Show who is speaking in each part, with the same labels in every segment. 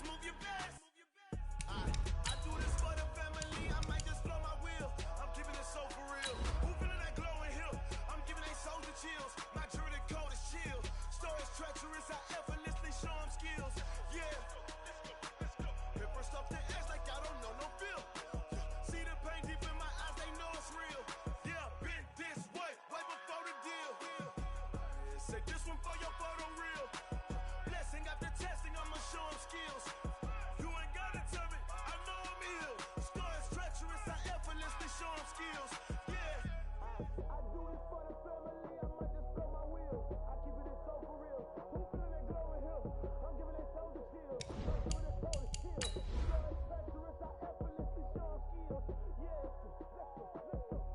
Speaker 1: move your best. I do this for the family, I might just blow my wheel. I'm keeping it so for real. Who feeling that glowing hill? I'm giving they soldier chills. My jewelry code is chill. Stories treacherous, I effortlessly show them skills. Yeah. Hit first off the edge like I don't know no feel. See the pain deep in my eyes, they know it's real. Yeah, been this way before the deal. Say this one for your photo reel. Blessing after testing, I'ma show them skills. You ain't gotta tell me, I know I'm ill. Stories treacherous, I effortlessly show them skills. Yeah. I do this for the family, I might just blow my wheel. I keep it so for real. Who feeling that glowing hill? I'm giving they soldier chills. I'm giving they soldier chills. Stories treacherous, I effortlessly show them skills. Yeah, let's go.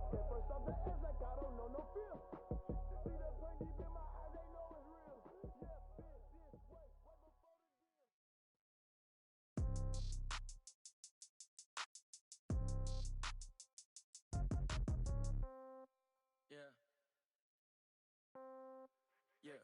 Speaker 1: Hit first off the edge like I don't know no feel. See the pain deep in my eyes, they know it's real. Yeah, been this way before the deal. Yeah. Yeah.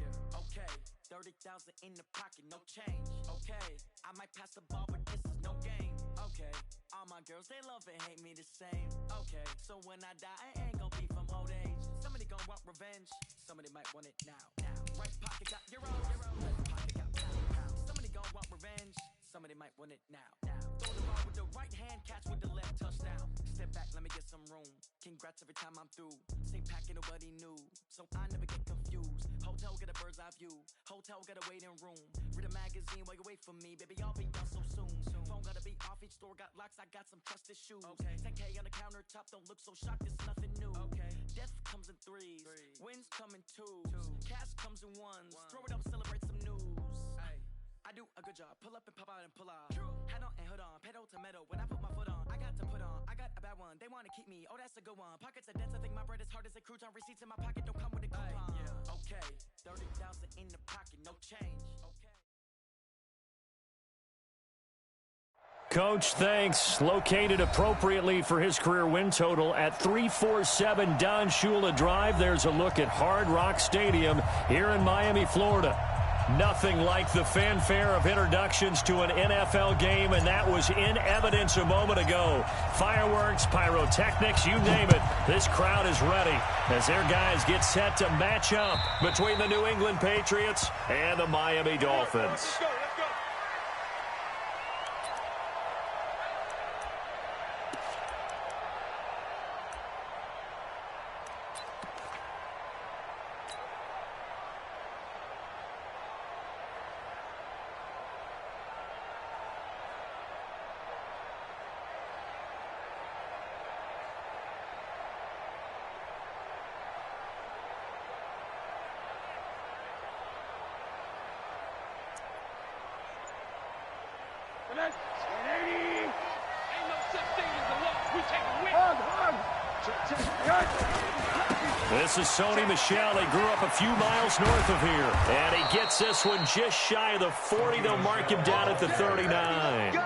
Speaker 1: Yeah. Okay. 30,000 in the pocket, no change. Okay. I might pass the ball, but this is no game. Okay. All my girls, they love and hate me the same. Okay. So when I die, I ain't gonna be from old age. Somebody gonna want revenge. Somebody might want it now. Right pocket got euro. Left pocket got pound. Somebody gonna want revenge. Somebody might want it now. Throw the ball with the right hand, catch with the left, touchdown. Step back, let me get some room. Congrats every time I'm through. Same packet, nobody knew, so I never get confused. Hotel get a bird's eye view. Hotel get a waiting room. Read a magazine while you wait for me, baby. I'll be done so soon. Phone gotta be off, each store got locks. I got some trusted shoes. Okay. 10K on the countertop, don't look so shocked. It's nothing new. Okay. Death comes in threes. Wins come in twos. Cash comes in ones. Throw it up, celebrate some news. I do a good job. Pull up and pop out and pull out. Head on and hood on. Pedal to metal. When I put my foot on, I got to put on. I got a bad one. They want to keep me. Oh, that's a good one. Pockets are dense. I think my bread is hard as a crouton. Receipts in my pocket don't come with a coupon. Yeah. Okay. 30,000 in the pocket. No change. Okay.
Speaker 2: Coach, thanks. Located appropriately for his career win total at 347 Don Shula Drive. There's a look at Hard Rock Stadium here in Miami, Florida. Nothing like the fanfare of introductions to an NFL game, and that was in evidence a moment ago. Fireworks, pyrotechnics, you name it. This crowd is ready as their guys get set to match up between the New England Patriots and the Miami Dolphins. This is Sony Michel. He grew up a few miles north of here. And he gets this one just shy of the 40. They'll mark him down at the 39.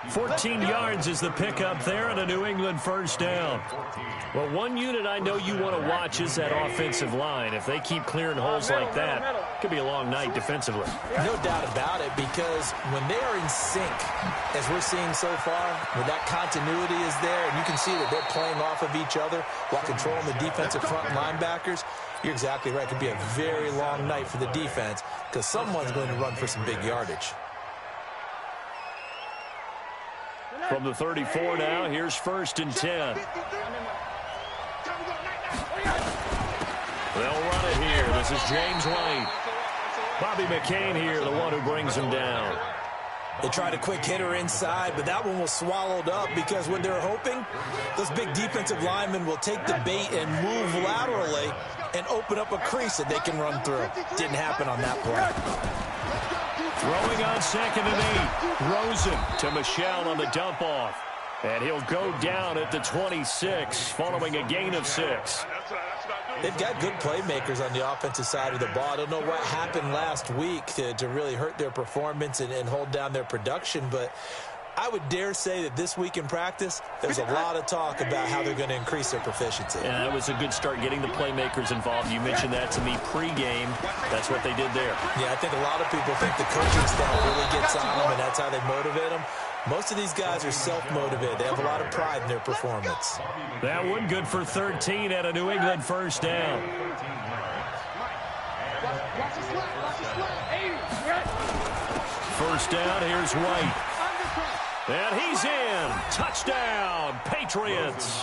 Speaker 2: 14 yards is the pickup there and a New England first down. Well, one unit I know you want to watch is that offensive line. If they keep clearing holes like that, it could be a long night defensively.
Speaker 3: No doubt about it, because when they are in sync, as we're seeing so far, when that continuity is there, and you can see that they're playing off of each other while controlling the defensive front linebackers, you're exactly right. It could be a very long night for the defense because someone's going to run for some big yardage.
Speaker 2: From the 34 now, here's 1st and 10. They'll run it here. This is James White. Bobby McCain here, the one who brings him down.
Speaker 3: They tried a quick hitter inside, but that one was swallowed up because what they're hoping, those big defensive linemen will take the bait and move laterally and open up a crease that they can run through. Didn't happen on that play.
Speaker 2: Throwing on 2nd and 8. Rosen to Michel on the dump-off. And he'll go down at the 26 following a gain of 6.
Speaker 3: They've got good playmakers on the offensive side of the ball. I don't know what happened last week to really hurt their performance and hold down their production, but I would dare say that this week in practice, there's a lot of talk about how they're going to increase their proficiency.
Speaker 2: And that was a good start getting the playmakers involved. You mentioned that to me pregame. That's what they did there.
Speaker 3: Yeah, I think a lot of people think the coaching staff really gets on them, and that's how they motivate them. Most of these guys are self-motivated. They have a lot of pride in their performance.
Speaker 2: That one good for 13 at a New England first down. First down, here's White. And he's in. Touchdown, Patriots.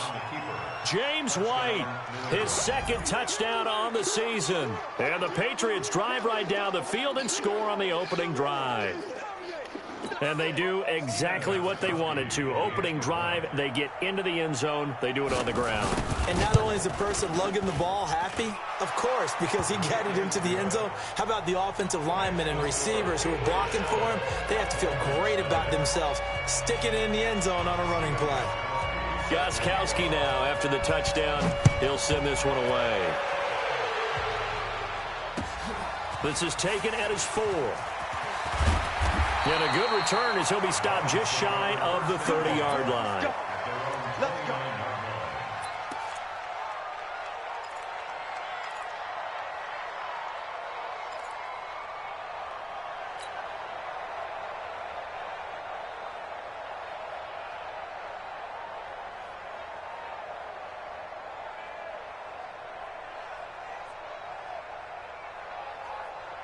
Speaker 2: James White, his second touchdown on the season. And the Patriots drive right down the field and score on the opening drive. And they do exactly what they wanted to. Opening drive, they get into the end zone. They do it on the ground.
Speaker 3: And not only is the person lugging the ball happy, of course, because he got it into the end zone. How about the offensive linemen and receivers who are blocking for him? They have to feel great about themselves, sticking it in the end zone on a running play.
Speaker 2: Gostkowski now, after the touchdown, he'll send this one away. This is taken at his 4. And a good return as he'll be stopped just shy of the 30-yard line.
Speaker 4: Let's go.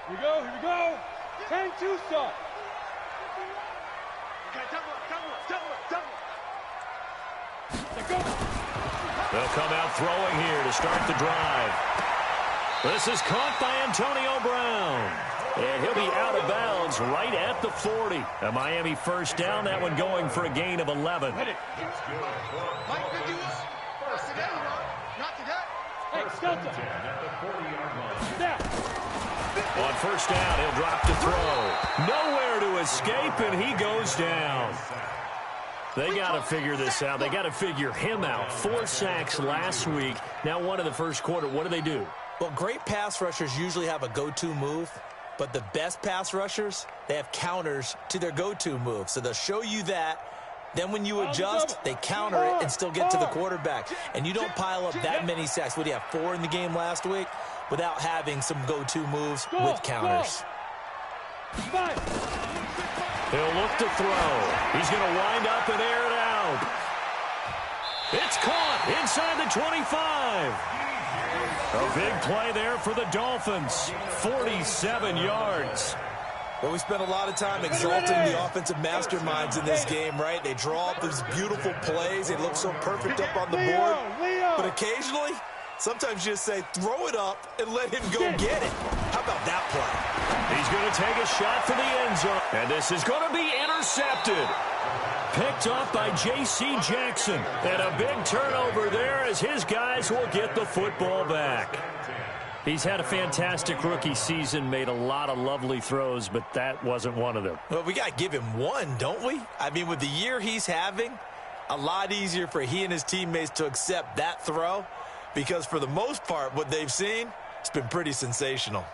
Speaker 4: Here we go. 10-2 start.
Speaker 2: They'll come out throwing here to start the drive. This is caught by Antonio Brown. And he'll be out of bounds right at the 40. A Miami first down, that one going for a gain of 11. On first down, he'll drop to throw. Nowhere to escape, and he goes down. They got to figure this out. They got to figure him out. 4 sacks last week. Now one in the first quarter. What do?
Speaker 3: Well, great pass rushers usually have a go-to move, but the best pass rushers, they have counters to their go-to move. So they'll show you that. Then when you adjust, they counter it and still get to the quarterback. And you don't pile up that many sacks. What do you have, 4 in the game last week? Without having some go-to moves with counters.
Speaker 2: He'll look to throw. He's going to wind up and air it out. It's caught inside the 25. A big play there for the Dolphins. 47 yards.
Speaker 3: Well, we spent a lot of time exalting the offensive masterminds in this game, right? They draw up these beautiful plays. They look so perfect up on the board. But occasionally, sometimes you just say, throw it up and let him go get it. How about that play?
Speaker 2: He's going to take a shot for the end zone. And this is going to be intercepted. Picked off by J.C. Jackson. And a big turnover there as his guys will get the football back. He's had a fantastic rookie season, made a lot of lovely throws, but that wasn't one of them.
Speaker 3: Well, we got to give him one, don't we? I mean, with the year he's having, a lot easier for he and his teammates to accept that throw because for the most part, what they've seen, it's been pretty sensational.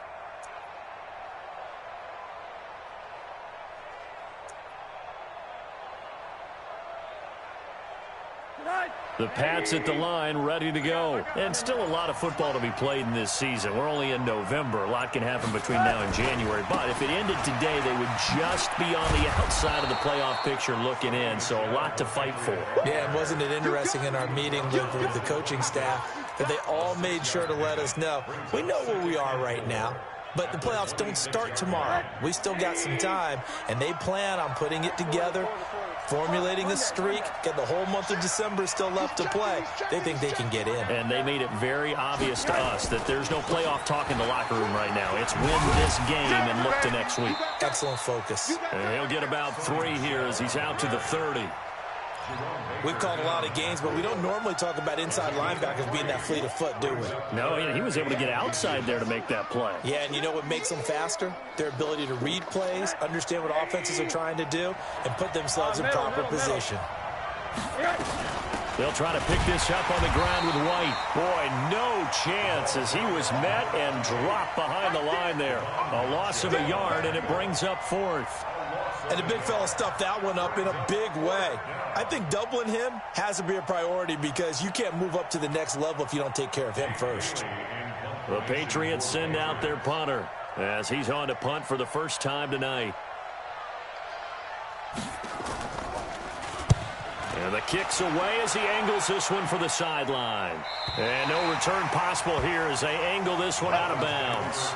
Speaker 2: The Pats at the line, ready to go. And still a lot of football to be played in this season. We're only in November. A lot can happen between now and January. But if it ended today, they would just be on the outside of the playoff picture looking in. So a lot to fight for.
Speaker 3: Yeah, and wasn't it interesting in our meeting with the coaching staff that they all made sure to let us know, we know where we are right now. But the playoffs don't start tomorrow. We still got some time, and they plan on putting it together, formulating a streak, get the whole month of December still left to play. They think they can get in.
Speaker 2: And they made it very obvious to us that there's no playoff talk in the locker room right now. It's win this game and look to next week.
Speaker 3: Excellent focus.
Speaker 2: And he'll get about 3 here as he's out to the 30.
Speaker 3: We've called a lot of games, but we don't normally talk about inside linebackers being that fleet of foot, do we?
Speaker 2: No, he was able to get outside there to make that play.
Speaker 3: Yeah, and you know what makes them faster? Their ability to read plays, understand what offenses are trying to do, and put themselves in proper position.
Speaker 2: They'll try to pick this up on the ground with White. Boy, no chance as he was met and dropped behind the line there. A loss of a yard, and it brings up 4th.
Speaker 3: And the big fella stuffed that one up in a big way. I think doubling him has to be a priority because you can't move up to the next level if you don't take care of him first.
Speaker 2: The Patriots send out their punter as he's on to punt for the first time tonight. And the kick's away as he angles this one for the sideline. And no return possible here as they angle this one out of bounds.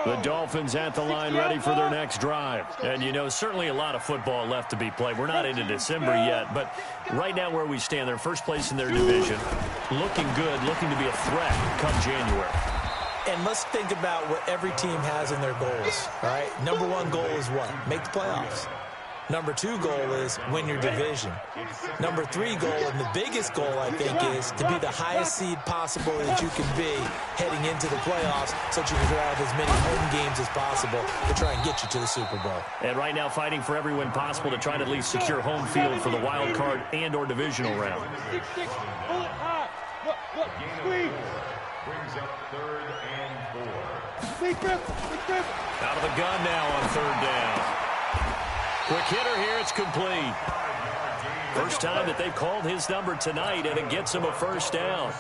Speaker 2: The Dolphins at the line ready for their next drive. And, you know, certainly a lot of football left to be played. We're not into December yet, but right now where we stand, they're first place in their division. Looking good, looking to be a threat come January.
Speaker 3: And let's think about what every team has in their goals, all right? Number one goal is what? Make the playoffs. Number two goal is win your division. Number three goal, and the biggest goal, I think, is to be the highest seed possible that you can be heading into the playoffs so that you can have as many home games as possible to try and get you to the Super Bowl.
Speaker 2: And right now fighting for every win possible to try to at least secure home field for the wild card and or divisional round.
Speaker 4: Squeeze. Brings up 3rd and 4.
Speaker 2: Out of the gun now on 3rd down. Quick hitter here, it's complete. First time that they've called his number tonight, and it gets him a first down.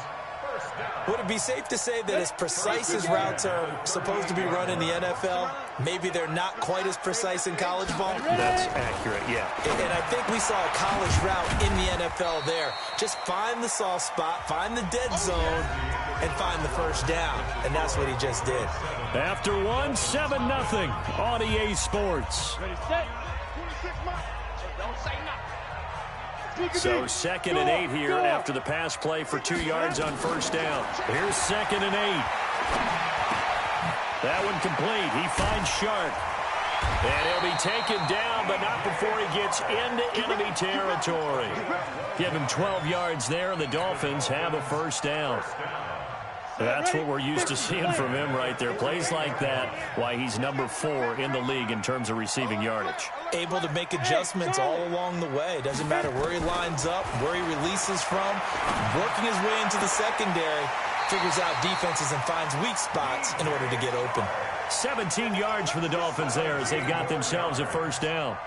Speaker 3: Would it be safe to say that as precise as routes are supposed to be run in the NFL, maybe they're not quite as precise in college ball?
Speaker 2: That's accurate, yeah.
Speaker 3: And I think we saw a college route in the NFL there. Just find the soft spot, find the dead zone, and find the first down. And that's what he just did.
Speaker 2: After one, 7-0 on EA Sports. So 2nd and 8 here after the pass play for 2 yards on first down. Here's 2nd and 8. That one complete. He finds Sharp. And he'll be taken down, but not before he gets into enemy territory. Give him 12 yards there, and the Dolphins have a first down. That's what we're used to seeing from him right there. Plays like that, why he's number 4 in the league in terms of receiving yardage.
Speaker 3: Able to make adjustments all along the way. Doesn't matter where he lines up, where he releases from. Working his way into the secondary, figures out defenses and finds weak spots in order to get open.
Speaker 2: 17 yards for the Dolphins there as they've got themselves a first down.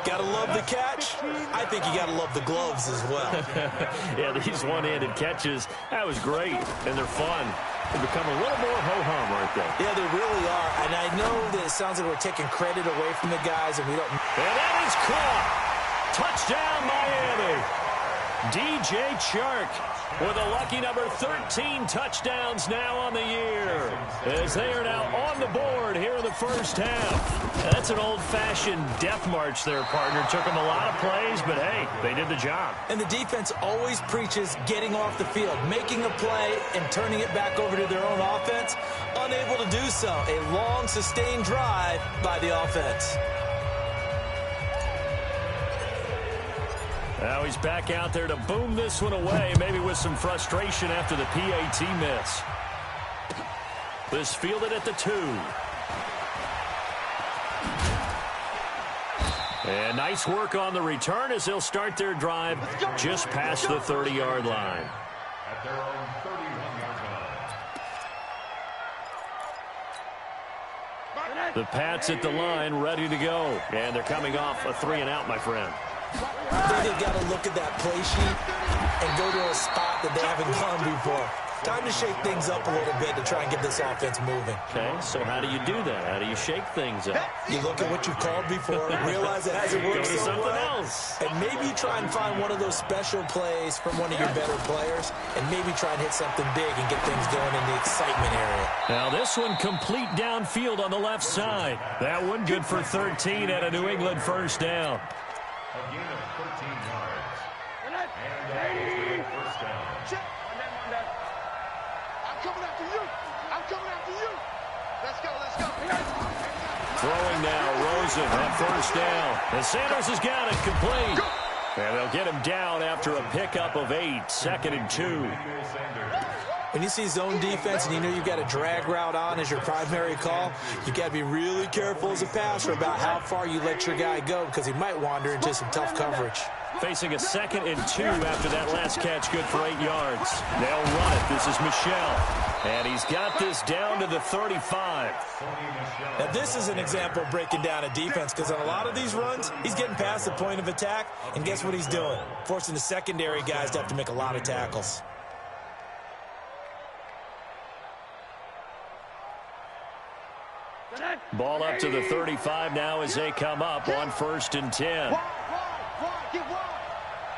Speaker 3: Gotta love the catch. I think you gotta love the gloves as well.
Speaker 2: Yeah, these one-handed catches, that was great, and they're fun. They become a little more ho-hum, aren't they?
Speaker 3: Yeah, they really are. And I know that it sounds like we're taking credit away from the guys, and we don't.
Speaker 2: And that is caught. Touchdown, Miami. DJ Chark with a lucky number 13 touchdowns now on the year, as they are now on the board here in the first half. That's an old-fashioned death march there, partner. Took them a lot of plays, but hey, they did the job.
Speaker 3: And the defense always preaches getting off the field, making a play and turning it back over to their own offense. Unable to do so. A long, sustained drive by the offense.
Speaker 2: Now he's back out there to boom this one away, maybe with some frustration after the PAT miss. This fielded at the 2. And nice work on the return as they'll start their drive just past the 30-yard line.
Speaker 4: At their own 31-yard line.
Speaker 2: The Pats at the line, ready to go. And they're coming off a 3-and-out, my friend.
Speaker 3: I think they've got to look at that play sheet and go to a spot that they haven't gone before. Time to shake things up a little bit to try and get this offense moving.
Speaker 2: Okay, so how do you do that? How do you shake things up?
Speaker 3: You look at what you've called before, realize it hasn't worked
Speaker 2: Go to
Speaker 3: so
Speaker 2: something
Speaker 3: well,
Speaker 2: else.
Speaker 3: and maybe try and find one of those special plays from one of your better players, and maybe try and hit something big and get things going in the excitement area.
Speaker 2: Now this one complete downfield on the left side. That one good for 13 at a New England first down.
Speaker 4: Again of 13 yards. And a first down.
Speaker 5: I'm coming after you. I'm coming after you. Let's go, let's go.
Speaker 2: Throwing now, Rosen at first down. And Sanders has got it complete. And they'll get him down after a pickup of 8, 2nd and 2.
Speaker 3: When you see zone defense and you know you've got a drag route on as your primary call, you've got to be really careful as a passer about how far you let your guy go because he might wander into some tough coverage.
Speaker 2: Facing a 2nd and 2 after that last catch, good for 8 yards. They'll run it. This is Michel. And he's got this down to the 35.
Speaker 3: Now, this is an example of breaking down a defense because on a lot of these runs, he's getting past the point of attack, and guess what he's doing? Forcing the secondary guys to have to make a lot of tackles.
Speaker 2: Ball up to the 35 now as they come up on 1st and 10.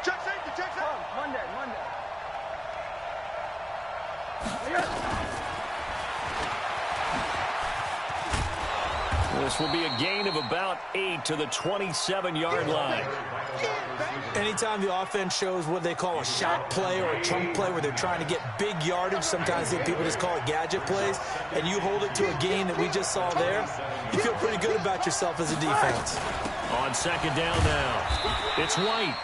Speaker 5: Check safety, check safety. Monday.
Speaker 2: This will be a gain of about 8 to the 27-yard line.
Speaker 3: Anytime the offense shows what they call a shot play or a chunk play where they're trying to get big yardage, sometimes people just call it gadget plays, and you hold it to a gain that we just saw there, you feel pretty good about yourself as a defense.
Speaker 2: On 2nd down now, it's White.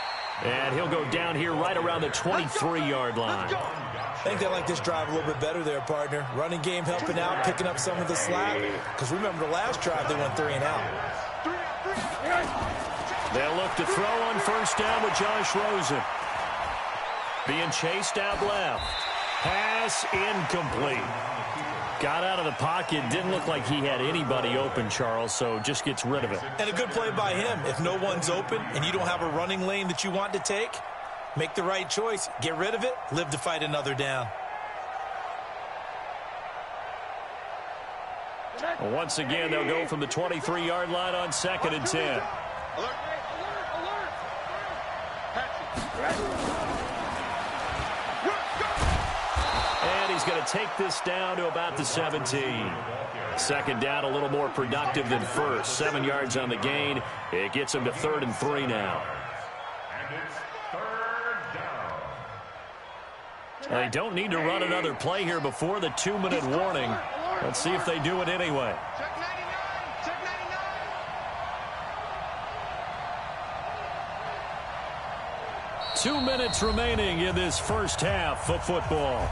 Speaker 2: And he'll go down here right around the 23-yard line.
Speaker 3: I think they like this drive a little bit better there, partner. Running game helping out, picking up some of the slack. Because remember the last drive, they went 3 and out.
Speaker 2: They'll look to throw on 1st down with Josh Rosen. Being chased out left. Pass incomplete. Got out of the pocket. Didn't look like he had anybody open, Charles, so just gets rid of it.
Speaker 3: And a good play by him. If no one's open and you don't have a running lane that you want to take, make the right choice. Get rid of it. Live to fight another down.
Speaker 2: Well, once again, they'll go from the 23-yard line on 2nd and 10.
Speaker 5: Alert.
Speaker 2: And he's going to take this down to about the 17. 2nd down, a little more productive than 1st. 7 yards on the gain. It gets him to 3rd and 3 now.
Speaker 4: And it's 3rd down.
Speaker 2: They don't need to run another play here before the 2-minute warning. Let's see if they do it anyway.
Speaker 5: Check 99. Check 99.
Speaker 2: 2 minutes remaining in this first half of football.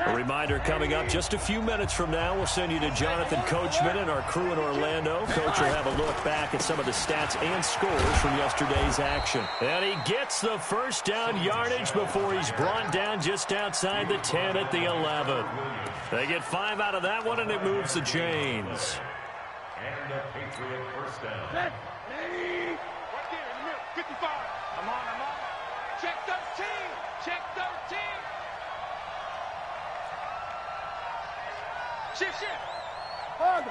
Speaker 2: A reminder coming up just a few minutes from now. We'll send you to Jonathan Coachman and our crew in Orlando. Coach will have a look back at some of the stats and scores from yesterday's action. And he gets the 1st down yardage before he's brought down just outside the 10 at the 11. They get 5 out of that one, and it moves the chains.
Speaker 4: And a Patriot 1st down.
Speaker 5: Right there in the middle. 55. I'm on. Check 13. Check 13. Shift. Hug.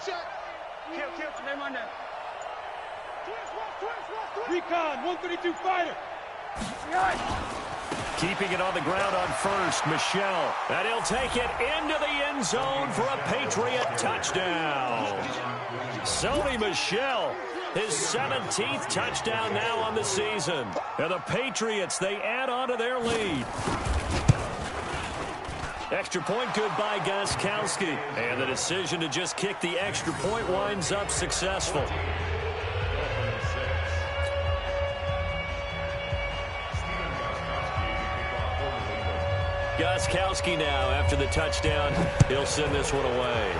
Speaker 5: Check. Kill. Today Monday. Twist. Recon, 132 fighter.
Speaker 2: Keeping it on the ground on 1st, Michel. And he'll take it into the end zone for a Patriot touchdown. Sony Michel, his 17th touchdown now on the season. And the Patriots, they add on to their lead. Extra point good by Gostkowski. And the decision to just kick the extra point winds up successful. Gostkowski now after the touchdown. He'll send this one away.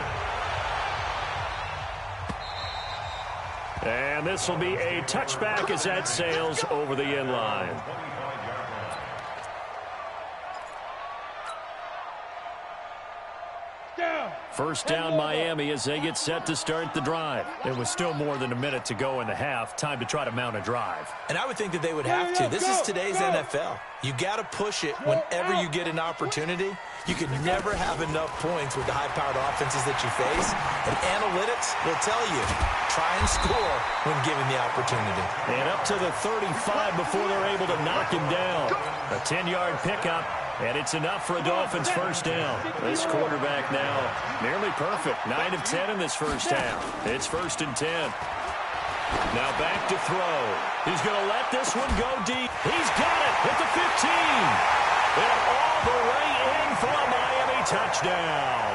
Speaker 2: And this will be a touchback as that sails over the end line. First down Miami as they get set to start the drive. It was still more than a minute to go in the half. Time to try to mount a drive.
Speaker 3: And I would think that they would have to. This is today's NFL. You got to push it whenever you get an opportunity. You can never have enough points with the high-powered offenses that you face. And analytics will tell you, try and score when given the opportunity.
Speaker 2: And up to the 35 before they're able to knock him down. A 10-yard pickup. And it's enough for a Dolphins first down. This quarterback now nearly perfect. 9 of 10 in this first half. It's 1st and 10. Now back to throw. He's going to let this one go deep. He's got it at the 15. And all the way in for a Miami touchdown.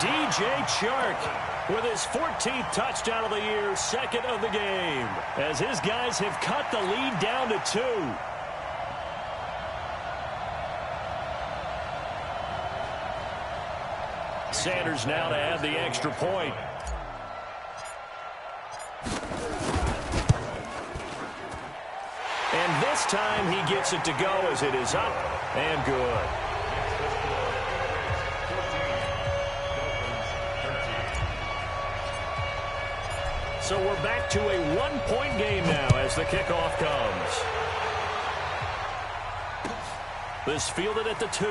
Speaker 2: DJ Chark with his 14th touchdown of the year, second of the game, as his guys have cut the lead down to 2. Sanders now to add the extra point. And this time he gets it to go as it is up and good. So we're back to a one-point game now as the kickoff comes. This fielded at the 2.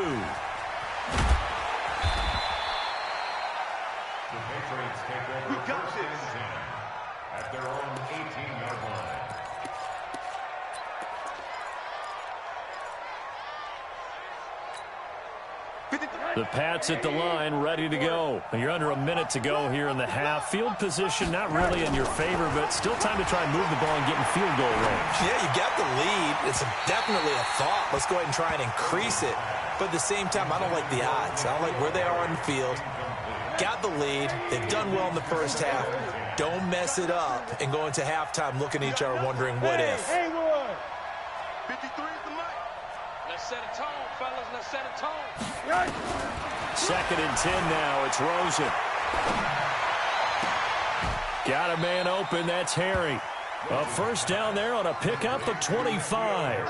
Speaker 4: The Patriots take over first and 10 at their own 18-yard line.
Speaker 2: The Pats at the line, ready to go. You're under a minute to go here in the half. Field position not really in your favor, but still time to try and move the ball and get in field goal range. Yeah, you got the lead. It's definitely a thought. Let's go ahead and try and increase it. But at the same time, I don't like the odds. I don't like where they are on the field. Got the lead. They've done well in the first half. Don't mess it up and go into halftime looking at each other wondering what if.
Speaker 5: 53 is the mic. Let's set a tone, fellas. Let's set a tone.
Speaker 2: Second and 10 now. It's Rosen. Got a man open. That's Harry. A first down there on a pickup of 25.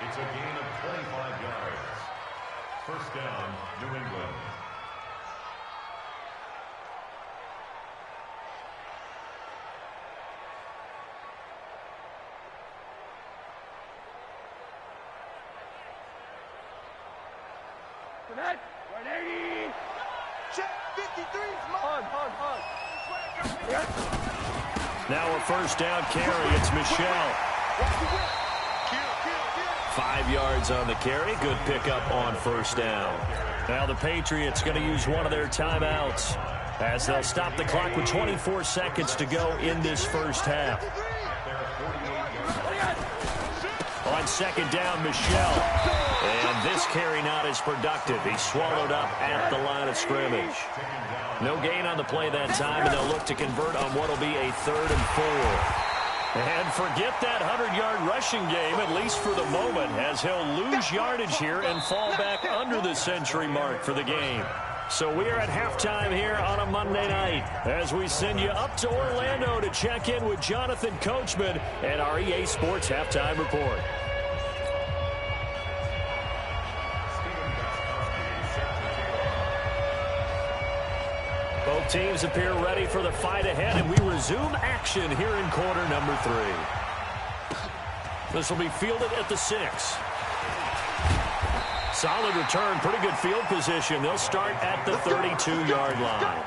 Speaker 4: It's a gain of 25 yards. First down, New England.
Speaker 5: Tonight, 180. Check 53. Hard.
Speaker 2: Now a first down carry. It's Michelle. 5 yards on the carry. Good pickup on first down. Now the Patriots going to use one of their timeouts as they'll stop the clock with 24 seconds to go in this first half. On second down, Michelle. And this carry not as productive. He's swallowed up at the line of scrimmage. No gain on the play that time, and they'll look to convert on what will be a 3rd and 4. And forget that 100-yard rushing game, at least for the moment, as he'll lose yardage here and fall back under the century mark for the game. So we are at halftime here on a Monday night as we send you up to Orlando to check in with Jonathan Coachman and our EA Sports Halftime Report. Both teams appear ready for the fight ahead, and we resume action here in quarter number 3. This will be fielded at the 6. Solid return, pretty good field position. They'll start at the 32-yard line.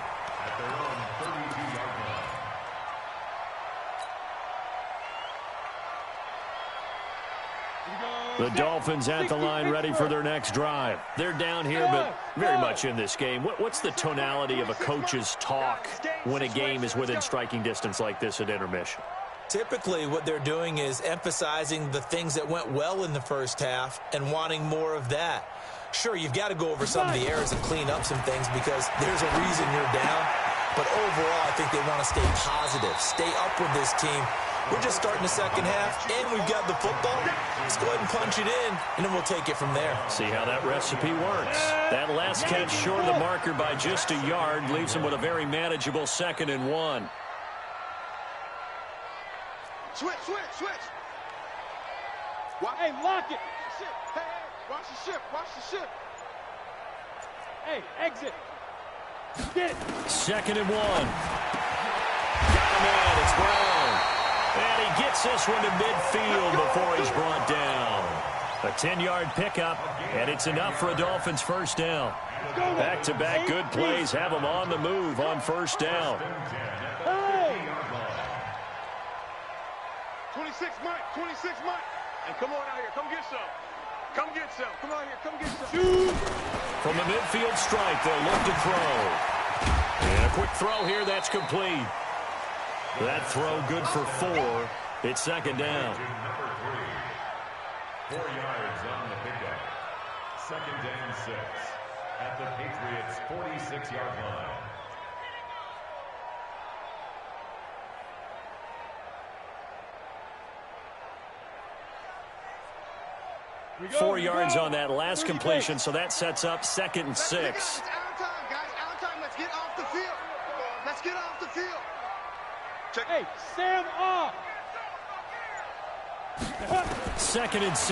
Speaker 2: The Dolphins at the line ready for their next drive. They're down here, but very much in this game. What's the tonality of a coach's talk when a game is within striking distance like this at intermission?
Speaker 3: Typically, what they're doing is emphasizing the things that went well in the first half and wanting more of that. Sure, you've got to go over some of the errors and clean up some things because there's a reason you're down. But overall, I think they want to stay positive, stay up with this team. We're just starting the second half, and we've got the football. Let's go ahead and punch it in, and then we'll take it from there.
Speaker 2: See how that recipe works. That last catch short of the marker by just a yard leaves him with a very manageable 2nd and 1.
Speaker 5: Switch. Hey, lock it. Hey, watch the ship. Hey, exit. Get it.
Speaker 2: 2nd and 1. Got him in. It's Brown. And he gets this one to midfield before he's brought down. A 10-yard pickup, and it's enough for a Dolphins first down. Back-to-back good plays have them on the move on first down.
Speaker 5: Hey! 26 Mike. And come on out here. Come get some. Come on here. Come get some. Shoot!
Speaker 2: From the midfield stripe, they'll look to throw. And a quick throw here, that's complete. That throw good for 4. It's second down.
Speaker 4: Number 3. 4 yards on the pickup. Second and 6 at the Patriots' 46-yard line.
Speaker 2: 4 yards on that last completion, so that sets up second and 6.
Speaker 5: It's out of time, guys. Out of time. Let's get off the field. Let's get off the field. Check. Hey, Sam off.
Speaker 2: Second and 6.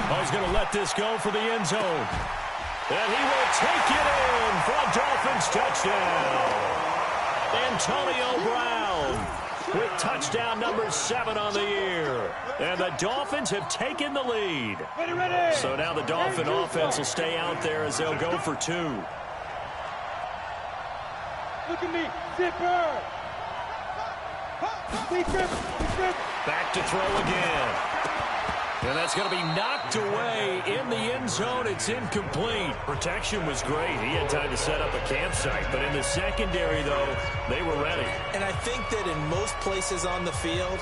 Speaker 2: Oh, he's going to let this go for the end zone. And he will take it in for a Dolphins touchdown. Antonio Brown with touchdown number 7 on the year. And the Dolphins have taken the lead.
Speaker 5: Ready.
Speaker 2: So now the Dolphin offense will stay out there as they'll go for 2.
Speaker 5: Look at me. Zipper.
Speaker 2: Back to throw again. And that's going to be knocked away in the end zone. It's incomplete. Protection was great. He had time to set up a campsite. But in the secondary, though, they were ready.
Speaker 3: And I think that in most places on the field,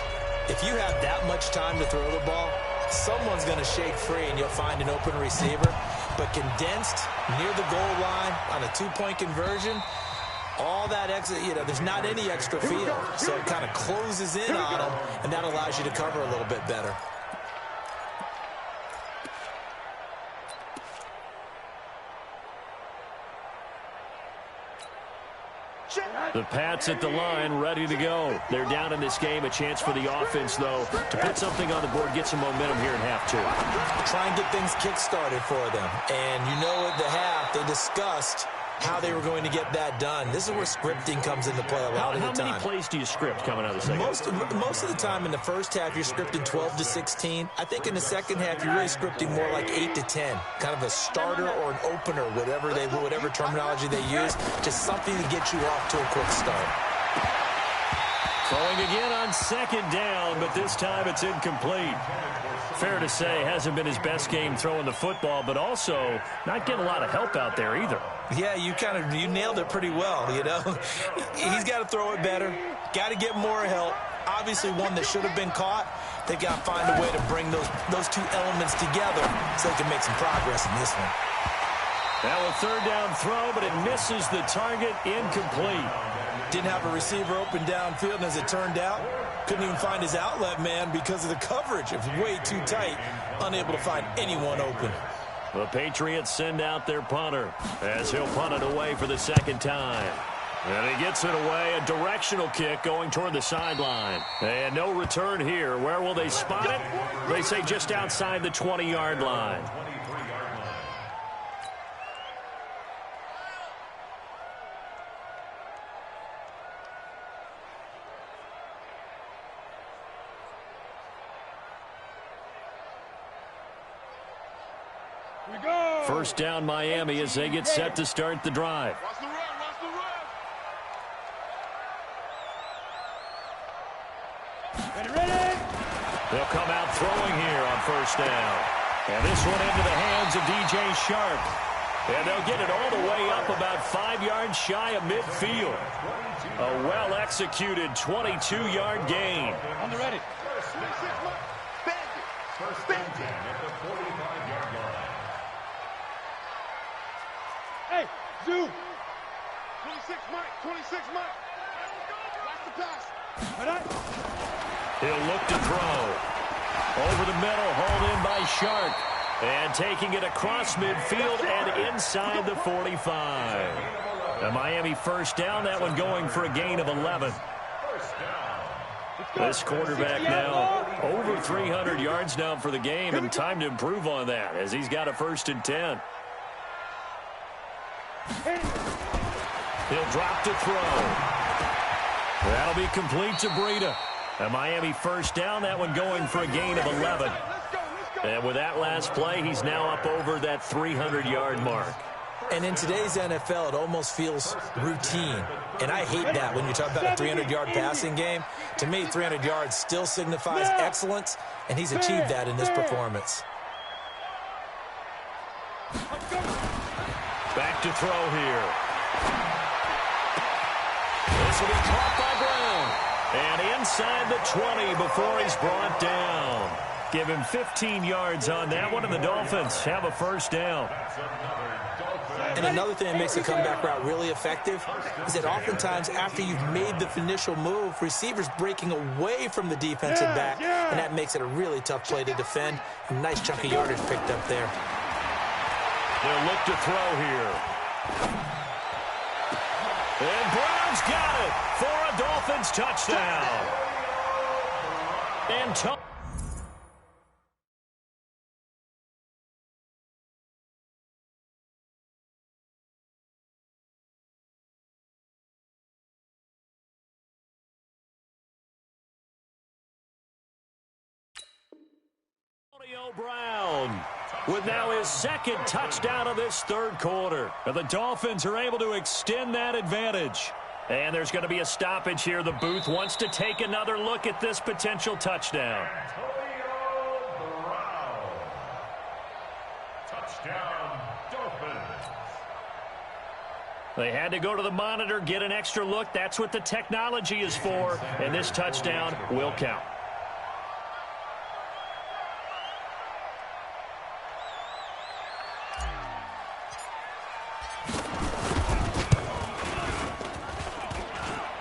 Speaker 3: if you have that much time to throw the ball, someone's going to shake free and you'll find an open receiver. But condensed near the goal line on a 2-point conversion, all that extra, there's not any extra field. So it kind of closes in on them, and that allows you to cover a little bit better.
Speaker 2: The Pats at the line, ready to go. They're down in this game. A chance for the offense, though, to put something on the board, get some momentum here in half 2.
Speaker 3: Try and get things kick-started for them. And at the half, they discussed how they were going to get that done. This is where scripting comes into play a lot of the time.
Speaker 2: How many plays do you script coming out of the second?
Speaker 3: Most of the time in the first half, you're scripting 12 to 16. I think in the second half, you're really scripting more like 8 to 10. Kind of a starter or an opener, whatever terminology they use. Just something to get you off to a quick start.
Speaker 2: Throwing again on second down, but this time it's incomplete. Fair to say, hasn't been his best game throwing the football, but also not getting a lot of help out there either.
Speaker 3: Yeah, you nailed it pretty well, He's got to throw it better, got to get more help. Obviously one that should have been caught. They've got to find a way to bring those two elements together so they can make some progress in this one.
Speaker 2: Now a third down throw, but it misses the target, incomplete.
Speaker 3: Didn't have a receiver open downfield, and as it turned out, couldn't even find his outlet man because of the coverage. It was way too tight, unable to find anyone open.
Speaker 2: The Patriots send out their punter as he'll punt it away for the second time. And he gets it away, a directional kick going toward the sideline. And no return here. Where will they spot it? They say just outside the 20-yard line. First down Miami as they get set to start the drive.
Speaker 5: Watch the run, watch the run. Ready.
Speaker 2: They'll come out throwing here on first down. And this one into the hands of DJ Sharp. And they'll get it all the way up about 5 yards shy of midfield. A well-executed 22-yard gain.
Speaker 5: On the ready.
Speaker 4: First and 10 at the 45-yard line.
Speaker 5: Hey, Zoo. 26 Mike, 26 Mike. Watch the pass.
Speaker 2: He'll look to throw. Over the middle, hauled in by Sharp. And taking it across midfield and inside the 45. A Miami first down, that one going for a gain of 11. This quarterback now over 300 yards now for the game, and time to improve on that as he's got a first and 10. He'll drop to throw. That'll be complete to Breida. A Miami first down, that one going for a gain of 11. And with that last play, he's now up over that 300-yard mark.
Speaker 3: And in today's NFL, it almost feels routine. And I hate that when you talk about a 300-yard passing game. To me, 300 yards still signifies excellence, and he's achieved that in this performance.
Speaker 2: Back to throw here. This will be caught by Brown. And inside the 20 before he's brought down. Give him 15 yards on that one, and the Dolphins have a first down.
Speaker 3: And another thing that makes the comeback route really effective is that oftentimes after you've made the initial move, receivers breaking away from the defensive back, and that makes it a really tough play to defend. A nice chunk of yardage picked up there.
Speaker 2: They'll look to throw here. And Brown's got it for a Dolphins touchdown. And Brown with now his second touchdown of this third quarter. And the Dolphins are able to extend that advantage. And there's going to be a stoppage here. The booth wants to take another look at this potential touchdown.
Speaker 4: Touchdown, Dolphins.
Speaker 2: They had to go to the monitor, get an extra look. That's what the technology is for. And this touchdown will count.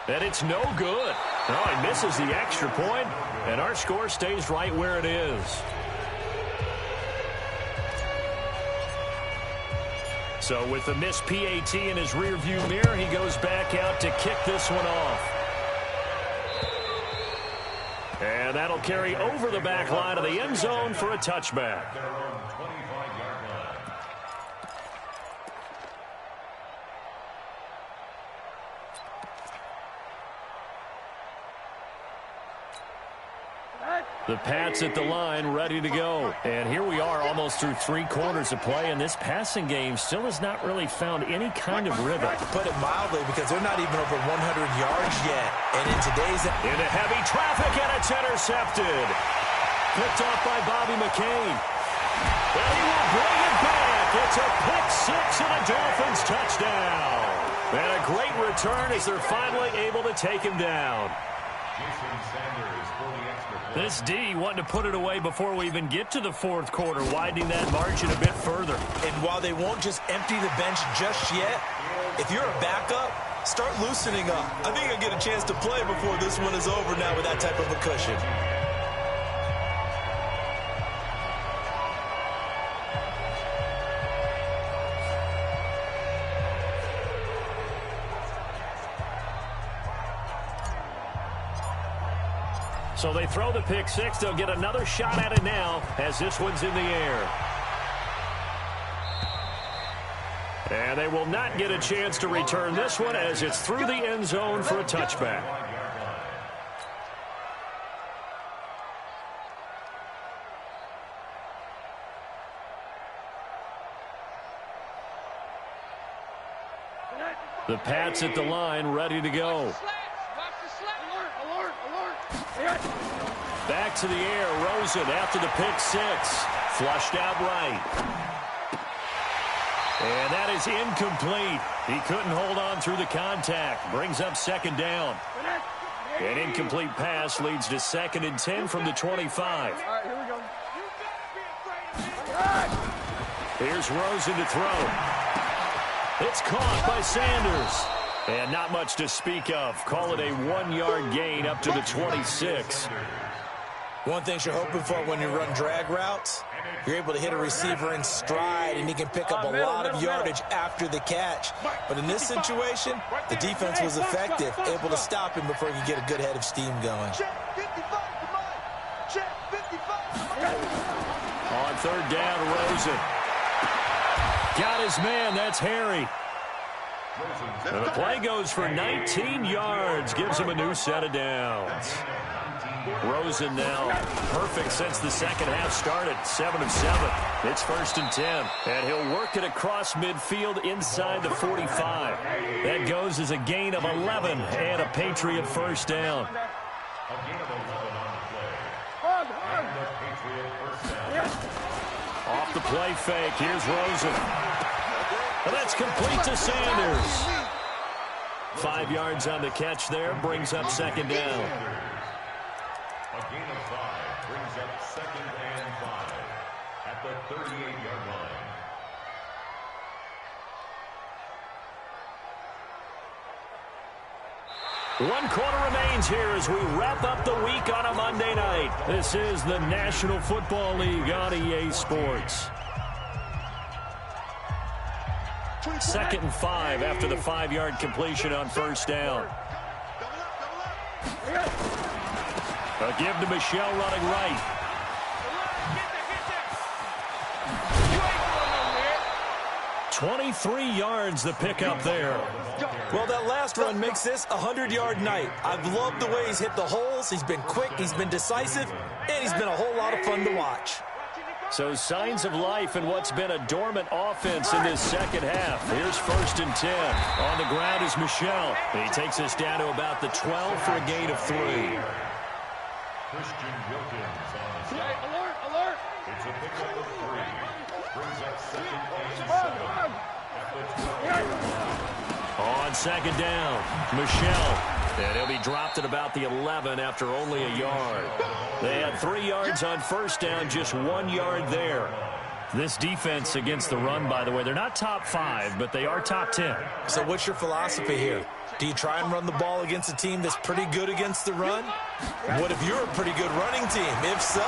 Speaker 2: And it's no good. Oh, he misses the extra point, and our score stays right where it is. So with the missed PAT in his rearview mirror, he goes back out to kick this one off. And that'll carry over the back line of the end zone for a touchback. The Pats at the line, ready to go. And here we are almost through 3 quarters of play, and this passing game still has not really found any kind of rhythm.
Speaker 3: To put it mildly, because they're not even over 100 yards yet. And in today's...
Speaker 2: Into heavy traffic, and it's intercepted. Picked off by Bobby McCain. And he will bring it back. It's a pick six and a Dolphins touchdown. And a great return as they're finally able to take him down. This D wanting to put it away before we even get to the fourth quarter, widening that margin a bit further.
Speaker 3: And while they won't just empty the bench just yet, if you're a backup, start loosening up. I think I'll get a chance to play before this one is over now with that type of a cushion.
Speaker 2: So they throw the pick six. They'll get another shot at it now as this one's in the air. And they will not get a chance to return this one as it's through the end zone for a touchback. The Pats at the line, ready to go. Back to the air, Rosen after the pick six. Flushed out right. And that is incomplete. He couldn't hold on through the contact. Brings up second down. An incomplete pass leads to 2nd and 10 from the 25.
Speaker 5: All right, here we go.
Speaker 2: Here's Rosen to throw. It's caught by Sanders. And not much to speak of. Call it a 1-yard gain up to the 26.
Speaker 3: One thing you're hoping for when you run drag routes, you're able to hit a receiver in stride, and he can pick up a lot of yardage after the catch. But in this situation, the defense was effective, able to stop him before he could get a good head of steam going.
Speaker 2: On third down, Rosen. Got his man. That's Harry. And the play goes for 19 yards. Gives him a new set of downs. Rosen now perfect since the second half started. 7 of 7. It's 1st and 10. And he'll work it across midfield inside the 45. That goes as a gain of 11 and a Patriot first down.
Speaker 4: A gain of 11 on the play. And the Patriot first down.
Speaker 2: Off the play fake. Here's Rosen. And that's complete to Sanders. 5 yards on the catch there, brings up second down.
Speaker 4: A gain of 5 brings up 2nd and 5 at the 38-yard line.
Speaker 2: One quarter remains here as we wrap up the week on a Monday night. This is the National Football League on EA Sports. 2nd and 5 after the 5-yard completion on first down. A give to Michelle running right. 23 yards the pickup there.
Speaker 3: Well, that last run makes this a 100-yard night. I've loved the way he's hit the holes. He's been quick, he's been decisive, and he's been a whole lot of fun to watch.
Speaker 2: So signs of life in what's been a dormant offense in this second half. Here's 1st and 10. On the ground is Michelle. He takes us down to about the 12 for a gain of 3.
Speaker 4: Christian Wilkins on the stop.
Speaker 5: Alert, alert.
Speaker 4: It's a pickup of 3. Brings up 2nd and 7 at the 12-yard line.
Speaker 2: On second down, Michelle. And he'll be dropped at about the 11 after only a yard. They had 3 yards on first down, just 1 yard there. This defense against the run, by the way, they're not top 5, but they are top 10.
Speaker 3: So what's your philosophy here? Do you try and run the ball against a team that's pretty good against the run? What if you're a pretty good running team? If so,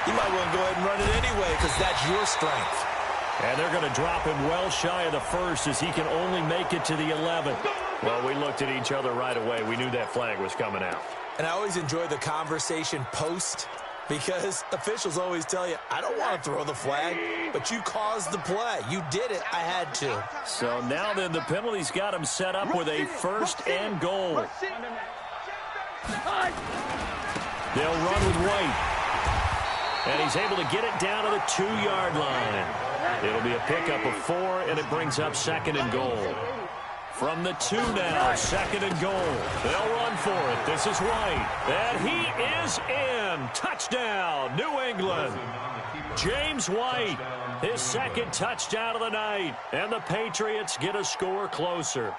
Speaker 3: you might want to go ahead and run it anyway because that's your strength.
Speaker 2: And they're going to drop him well shy of the 1st as he can only make it to the 11. Well, we looked at each other right away. We knew that flag was coming out.
Speaker 3: And I always enjoy the conversation post because officials always tell you, I don't want to throw the flag, but you caused the play. You did it. I had to.
Speaker 2: So now then the penalty's got him set up with a 1st and goal. They'll run with White. And he's able to get it down to the 2-yard line. It'll be a pickup of 4, and it brings up 2nd and goal. From the 2 now, 2nd and goal. They'll run for it. This is White. And he is in. Touchdown, New England. James White, his 2nd touchdown of the night. And the Patriots get a score closer.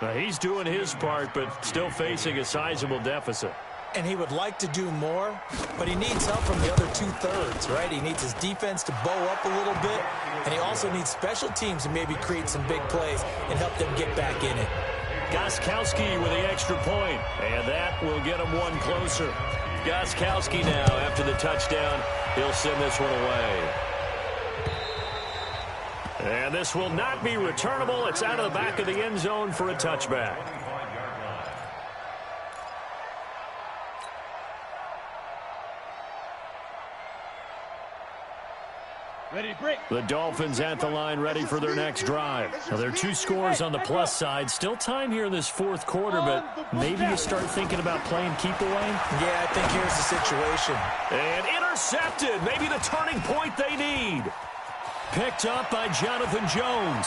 Speaker 2: Now, he's doing his part, but still facing a sizable deficit.
Speaker 3: And he would like to do more, but he needs help from the other 2/3, right? He needs his defense to bow up a little bit, and he also needs special teams to maybe create some big plays and help them get back in it.
Speaker 2: Gostkowski with the extra point, and that will get him one closer. Gostkowski now, after the touchdown, he'll send this one away. And this will not be returnable. It's out of the back of the end zone for a touchback.
Speaker 5: Ready, break.
Speaker 2: The Dolphins at the line, ready for their next drive. Now, there are 2 scores on the plus side. Still time here in this 4th quarter, but maybe you start thinking about playing keep away.
Speaker 3: Yeah, I think here's the situation.
Speaker 2: And intercepted. Maybe the turning point they need. Picked up by Jonathan Jones.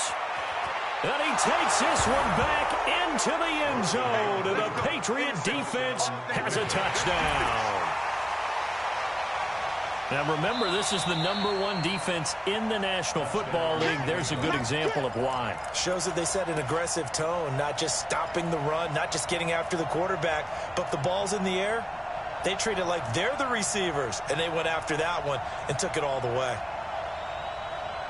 Speaker 2: And he takes this one back into the end zone. And the Patriot defense has a touchdown. Now, remember, this is the #1 defense in the National Football League. There's a good example of why.
Speaker 3: Shows that they set an aggressive tone, not just stopping the run, not just getting after the quarterback, but the ball's in the air. They treat it like they're the receivers, and they went after that one and took it all the way.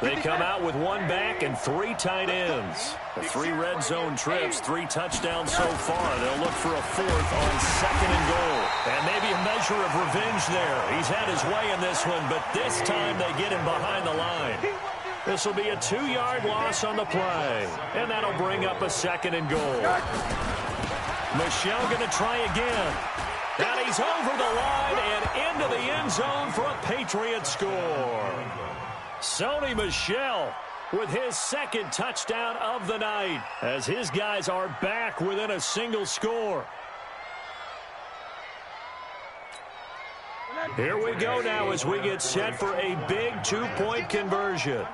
Speaker 2: They come out with 1 back and 3 tight ends. The 3 red zone trips, 3 touchdowns so far. They'll look for a 4th on 2nd and goal. And maybe a measure of revenge there. He's had his way in this one, but this time they get him behind the line. This will be a 2-yard loss on the play. And that'll bring up a 2nd and goal. Michelle going to try again. And he's over the line and into the end zone for a Patriot score. Sony Michel with his 2nd touchdown of the night as his guys are back within a single score. Here we go now as we get set for a big 2-point conversion.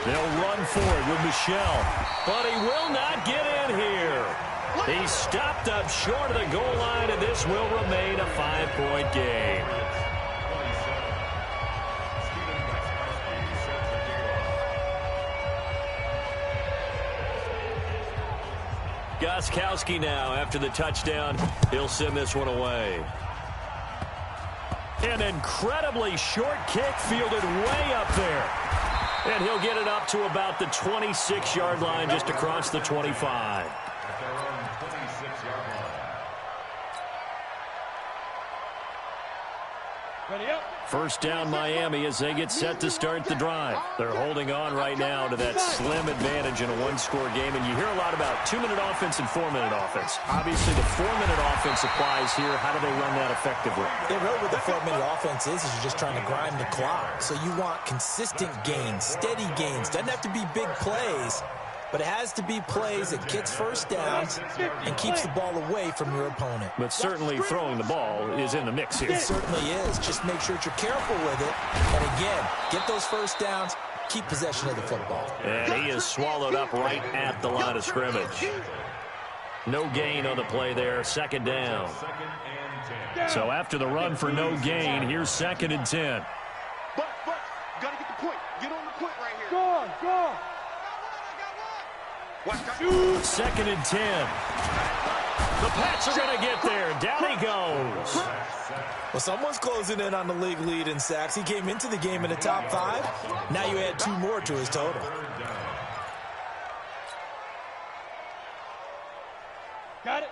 Speaker 2: They'll run for it with Michel, but he will not get in here. He's stopped up short of the goal line, and this will remain a 5-point game. Gostkowski now, after the touchdown, he'll send this one away. An incredibly short kick fielded way up there. And he'll get it up to about the 26-yard line, just across the 25.
Speaker 4: At their own 26-yard line.
Speaker 2: First down, Miami, as they get set to start the drive. They're holding on right now to that slim advantage in a one-score game. And you hear a lot about 2-minute offense and 4-minute offense. Obviously, the 4-minute offense applies here. How do they run that effectively?
Speaker 3: Yeah, really what the 4-minute offense is you're just trying to grind the clock. So you want consistent gains, steady gains. Doesn't have to be big plays, but it has to be plays that gets first downs and keeps the ball away from your opponent.
Speaker 2: But certainly throwing the ball is in the mix here.
Speaker 3: It certainly is. Just make sure that you're careful with it. And again, get those first downs, keep possession of the football.
Speaker 2: And he is swallowed up right at the line of scrimmage. No gain on the play there, second down. So after the run for no gain, here's 2nd and 10.
Speaker 5: But, gotta get the point. Get on the point right here. Go.
Speaker 2: 2nd and 10. The Pats are going to get there. Down he goes.
Speaker 3: Well, someone's closing in on the league lead in sacks. He came into the game in the top 5. Now you add 2 more to his total.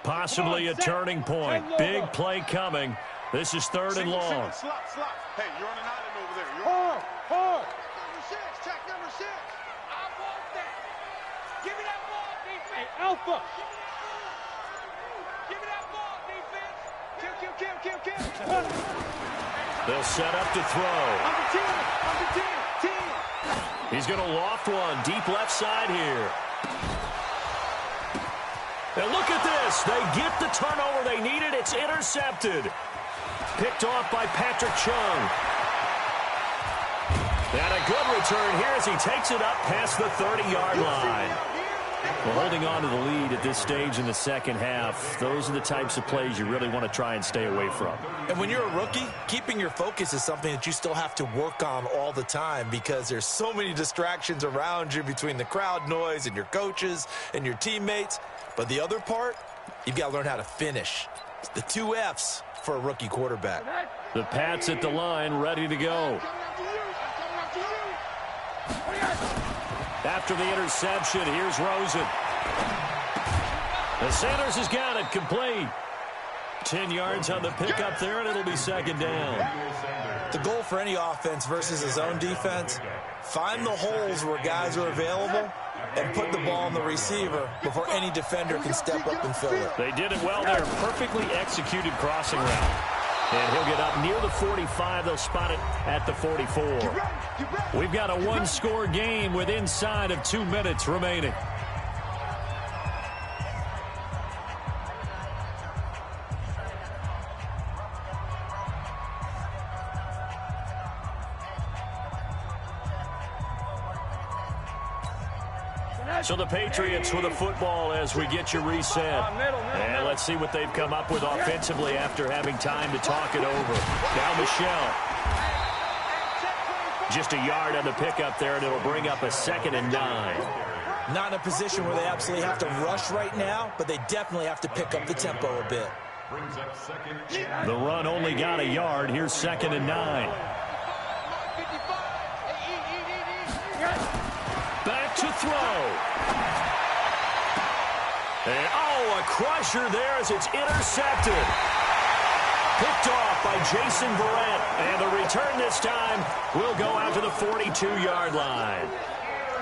Speaker 2: Possibly a turning point. Big play coming. This is 3rd and long.
Speaker 5: Slot. Hey, you're on an island over there. Hard. Number 6, check number 6. I want that. Give me that ball, defense. Hey, Alpha. Give me that ball, defense. Kill.
Speaker 2: They'll set up to throw.
Speaker 5: Number 10.
Speaker 2: He's going to loft one deep left side here. And look at this. They get the turnover they needed. It's intercepted. Picked off by Patrick Chung. And a good return here as he takes it up past the 30-yard line. Well, holding on to the lead at this stage in the second half, those are the types of plays you really want to try and stay away from.
Speaker 3: And when you're a rookie, keeping your focus is something that you still have to work on all the time because there's so many distractions around you between the crowd noise and your coaches and your teammates. But the other part, you've got to learn how to finish. It's the 2 F's for a rookie quarterback.
Speaker 2: The Pats at the line, ready to go. After the interception, here's Rosen. And Sanders has got it complete. 10 yards on the pickup there, and it'll be 2nd down.
Speaker 3: The goal for any offense versus his own defense, find the holes where guys are available and put the ball on the receiver before any defender can step up and fill it.
Speaker 2: They did it well there. Perfectly executed crossing route. And he'll get up near the 45. They'll spot it at the 44. We've got a one-score game with inside of 2 minutes remaining. So the Patriots with the football as we get you reset. And let's see what they've come up with offensively after having time to talk it over. Now Michelle. Just a yard on the pickup there, and it'll bring up a 2nd and 9.
Speaker 3: Not in a position where they absolutely have to rush right now, but they definitely have to pick up the tempo a bit.
Speaker 2: The run only got a yard. Here's 2nd and 9. Back to throw. And, a crusher there as it's intercepted. Picked off by Jason Verrett. And the return this time will go out to the 42-yard line.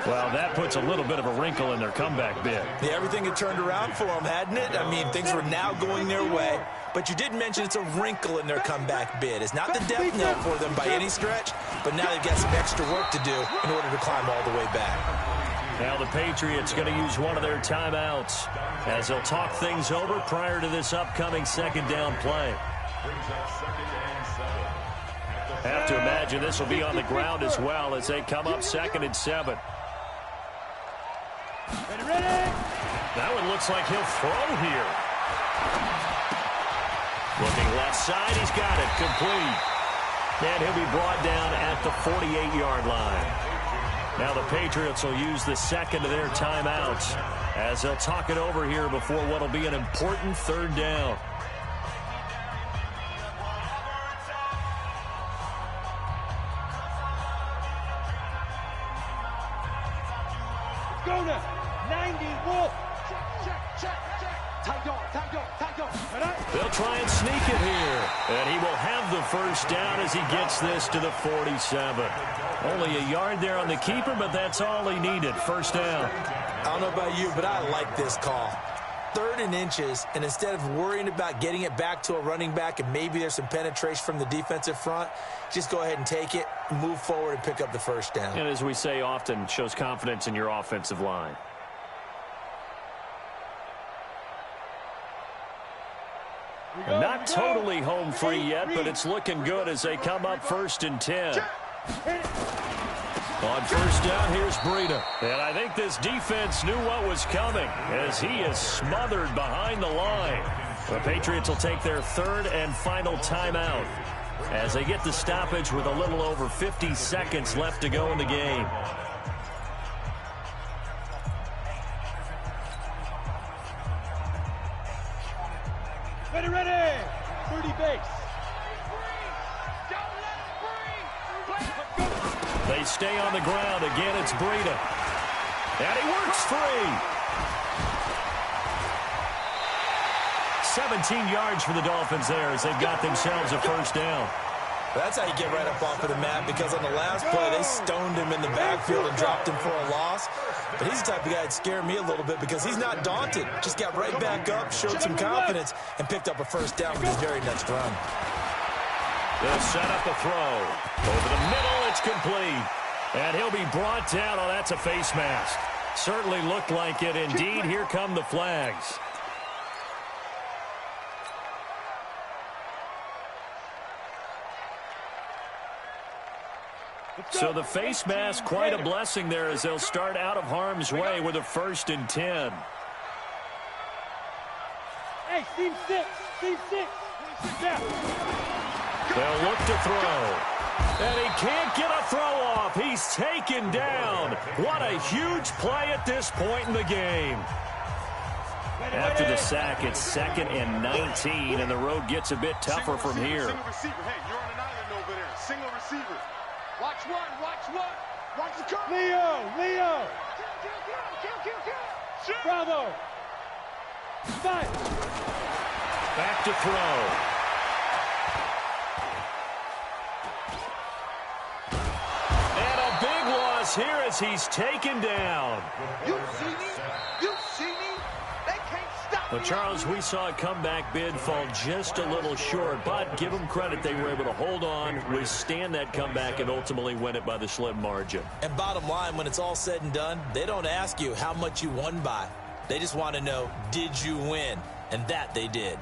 Speaker 2: Well, that puts a little bit of a wrinkle in their comeback bid.
Speaker 3: Yeah, everything had turned around for them, hadn't it? I mean, things were now going their way. But you did mention it's a wrinkle in their comeback bid. It's not the death knell for them by any stretch, but now they've got some extra work to do in order to climb all the way back.
Speaker 2: Now the Patriots going to use one of their timeouts as they'll talk things over prior to this upcoming 2nd down play. Have to imagine this will be on the ground as well as they come up 2nd and 7. That one looks like he'll throw here. Looking left side, he's got it complete. And he'll be brought down at the 48-yard line. Now the Patriots will use the second of their timeouts as they'll talk it over here before what will be an important third down.
Speaker 5: Go now. 90 Wolf. Check. Tight on.
Speaker 2: They'll try and sneak it here. And he will have the first down as he gets this to the 47. Only a yard there on the keeper, but that's all he needed. First down.
Speaker 3: I don't know about you, but I like this call. 3rd and inches, and instead of worrying about getting it back to a running back and maybe there's some penetration from the defensive front, just go ahead and take it, move forward, and pick up the first down.
Speaker 2: And as we say often, shows confidence in your offensive line. And not totally home free yet, but it's looking good as they come up 1st and 10. On first down, here's Breida. And I think this defense knew what was coming as he is smothered behind the line. The Patriots will take their 3rd and final timeout as they get the stoppage with a little over 50 seconds left to go in the game.
Speaker 5: Ready. 30 base.
Speaker 2: They stay on the ground. Again, it's Breida. And he works free. 17 yards for the Dolphins there as they've got themselves a first down.
Speaker 3: That's how you get right up off of the mat, because on the last play, they stoned him in the backfield and dropped him for a loss. But he's the type of guy that scared me a little bit because he's not daunted. Just got right back up, showed some confidence, and picked up a first down with his very next run.
Speaker 2: They'll set up a throw. Over the middle, it's complete. And he'll be brought down. Oh, that's a face mask. Certainly looked like it. Indeed, here come the flags. So the face mask, quite a blessing there as they'll start out of harm's way with a 1st and 10.
Speaker 5: Hey, team 6. Yeah.
Speaker 2: They'll look to throw. And he can't get a throw off. He's taken down. What a huge play at this point in the game. After the sack, it's 2nd and 19, and the road gets a bit tougher from here.
Speaker 5: Single receiver. Hey, you're on an island over there. Single receiver. Watch one. Watch the curve. Leo. Kill. Bravo. Fight.
Speaker 2: Back to throw. And a big loss here as he's taken down.
Speaker 5: You see me? They can't stop me.
Speaker 2: Well, Charles, we saw a comeback bid fall just a little short, but give them credit. They were able to hold on, withstand that comeback, and ultimately win it by the slim margin.
Speaker 3: And bottom line, when it's all said and done, they don't ask you how much you won by. They just want to know, did you win? And that they did.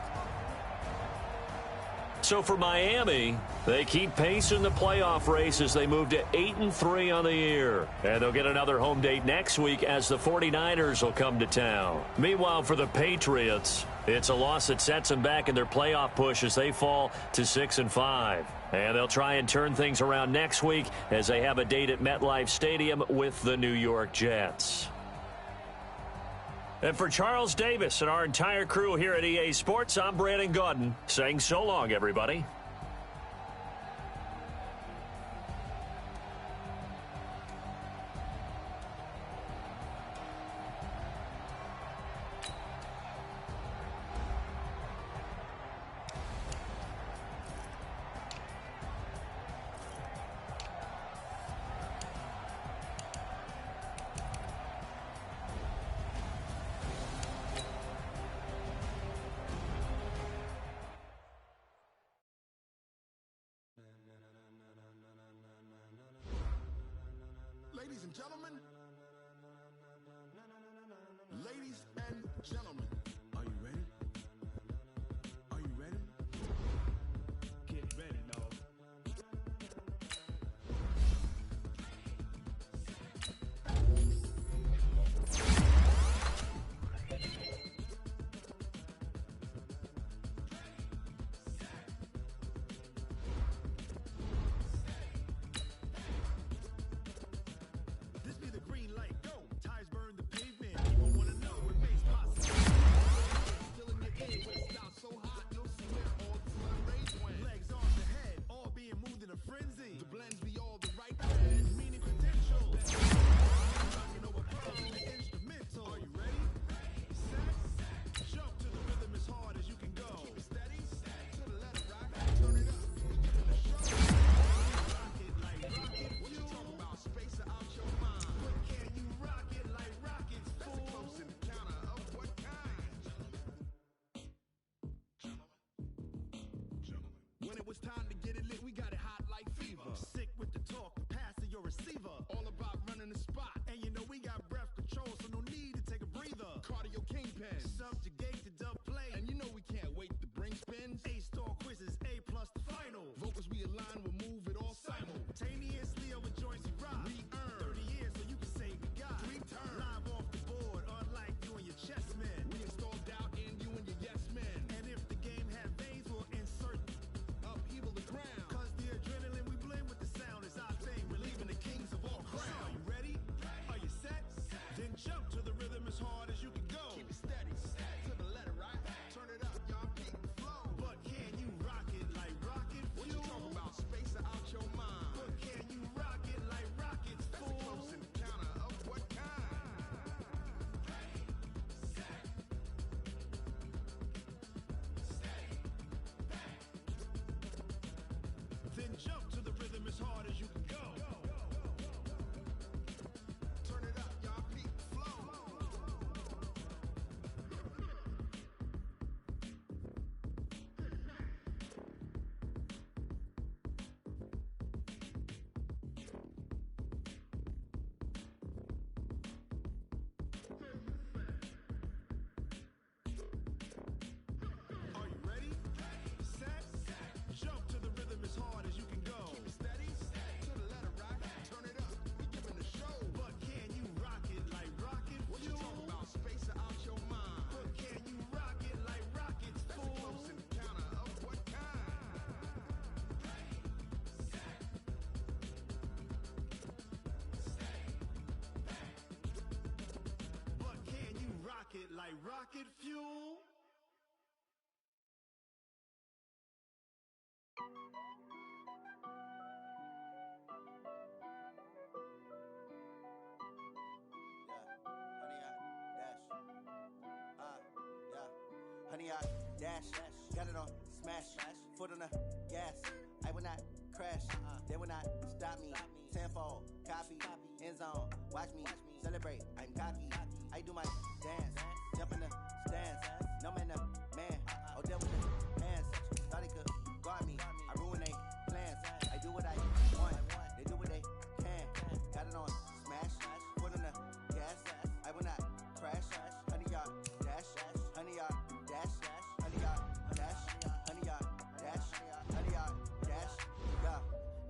Speaker 2: So for Miami, they keep pace in the playoff race as they move to 8-3 on the year. And they'll get another home date next week as the 49ers will come to town. Meanwhile, for the Patriots, it's a loss that sets them back in their playoff push as they fall to 6-5. And they'll try and turn things around next week as they have a date at MetLife Stadium with the New York Jets. And for Charles Davis and our entire crew here at EA Sports, I'm Brandon Gaudin saying so long, everybody.
Speaker 6: Ladies and gentlemen, are you ready? Are you ready? Get ready, dog. it's time to get it lit, we got it hot like fever. Sick with the talk, the pass of your receiver. All about running the spot. And you know we got breath control, so no need to take a breather. Cardio kingpin, subjugate to dub play. And you know we can't wait to bring spins. A-star quizzes, A+ the final. Vocals we align, we'll move it all simultaneously over joints we rock. We earn 30 years, so you can say we got 3 turns. Live off the board, unlike you and your chess men. We install doubt in you and your yes men. And if the game had veins, we'll insert upheaval the ground. Cause the adrenaline we blend with the sound is our thing. We're leaving the kings of all crowns. So are you ready? Are you set? Then jump to the rhythm as hard as you can go. Keep it steady, to the letter, right? Turn it up, y'all, peak the flow. But can you rock it like rocket fuel? What you talking about? Space out your mind. But can you rock it like rockets, fool? That's a close encounter of what kind? Then jump to the rhythm as hard as you can go. Turn it up, y'all, peak the flow. Are you ready? Set? Jump to the rhythm as hard as you can go. Keep it steady, to the letter, right? Turn it up, we giving the show. But can you rock it like rocket fuel? What you talking about? Space out your mind. But can you rock it like rockets, fool? That's a close encounter of what kind? But can you rock it like rocket fuel?
Speaker 7: Honey, I dash, got it on smash, foot on the gas. I will not crash, they will not stop me. Tenfold, copy, end zone, watch me celebrate. I'm cocky, I do my dance, jump in the stands. No man, the man, oh devil with the hands. Thought he could guard me, I ruin they plans. I do what I want, they do what they can. Got it on smash, foot on the gas. I will not crash, honey, y'all dash, honey, y'all dash, honey, y'all dash, honey, y'all dash, honey, y'all dash, yeah.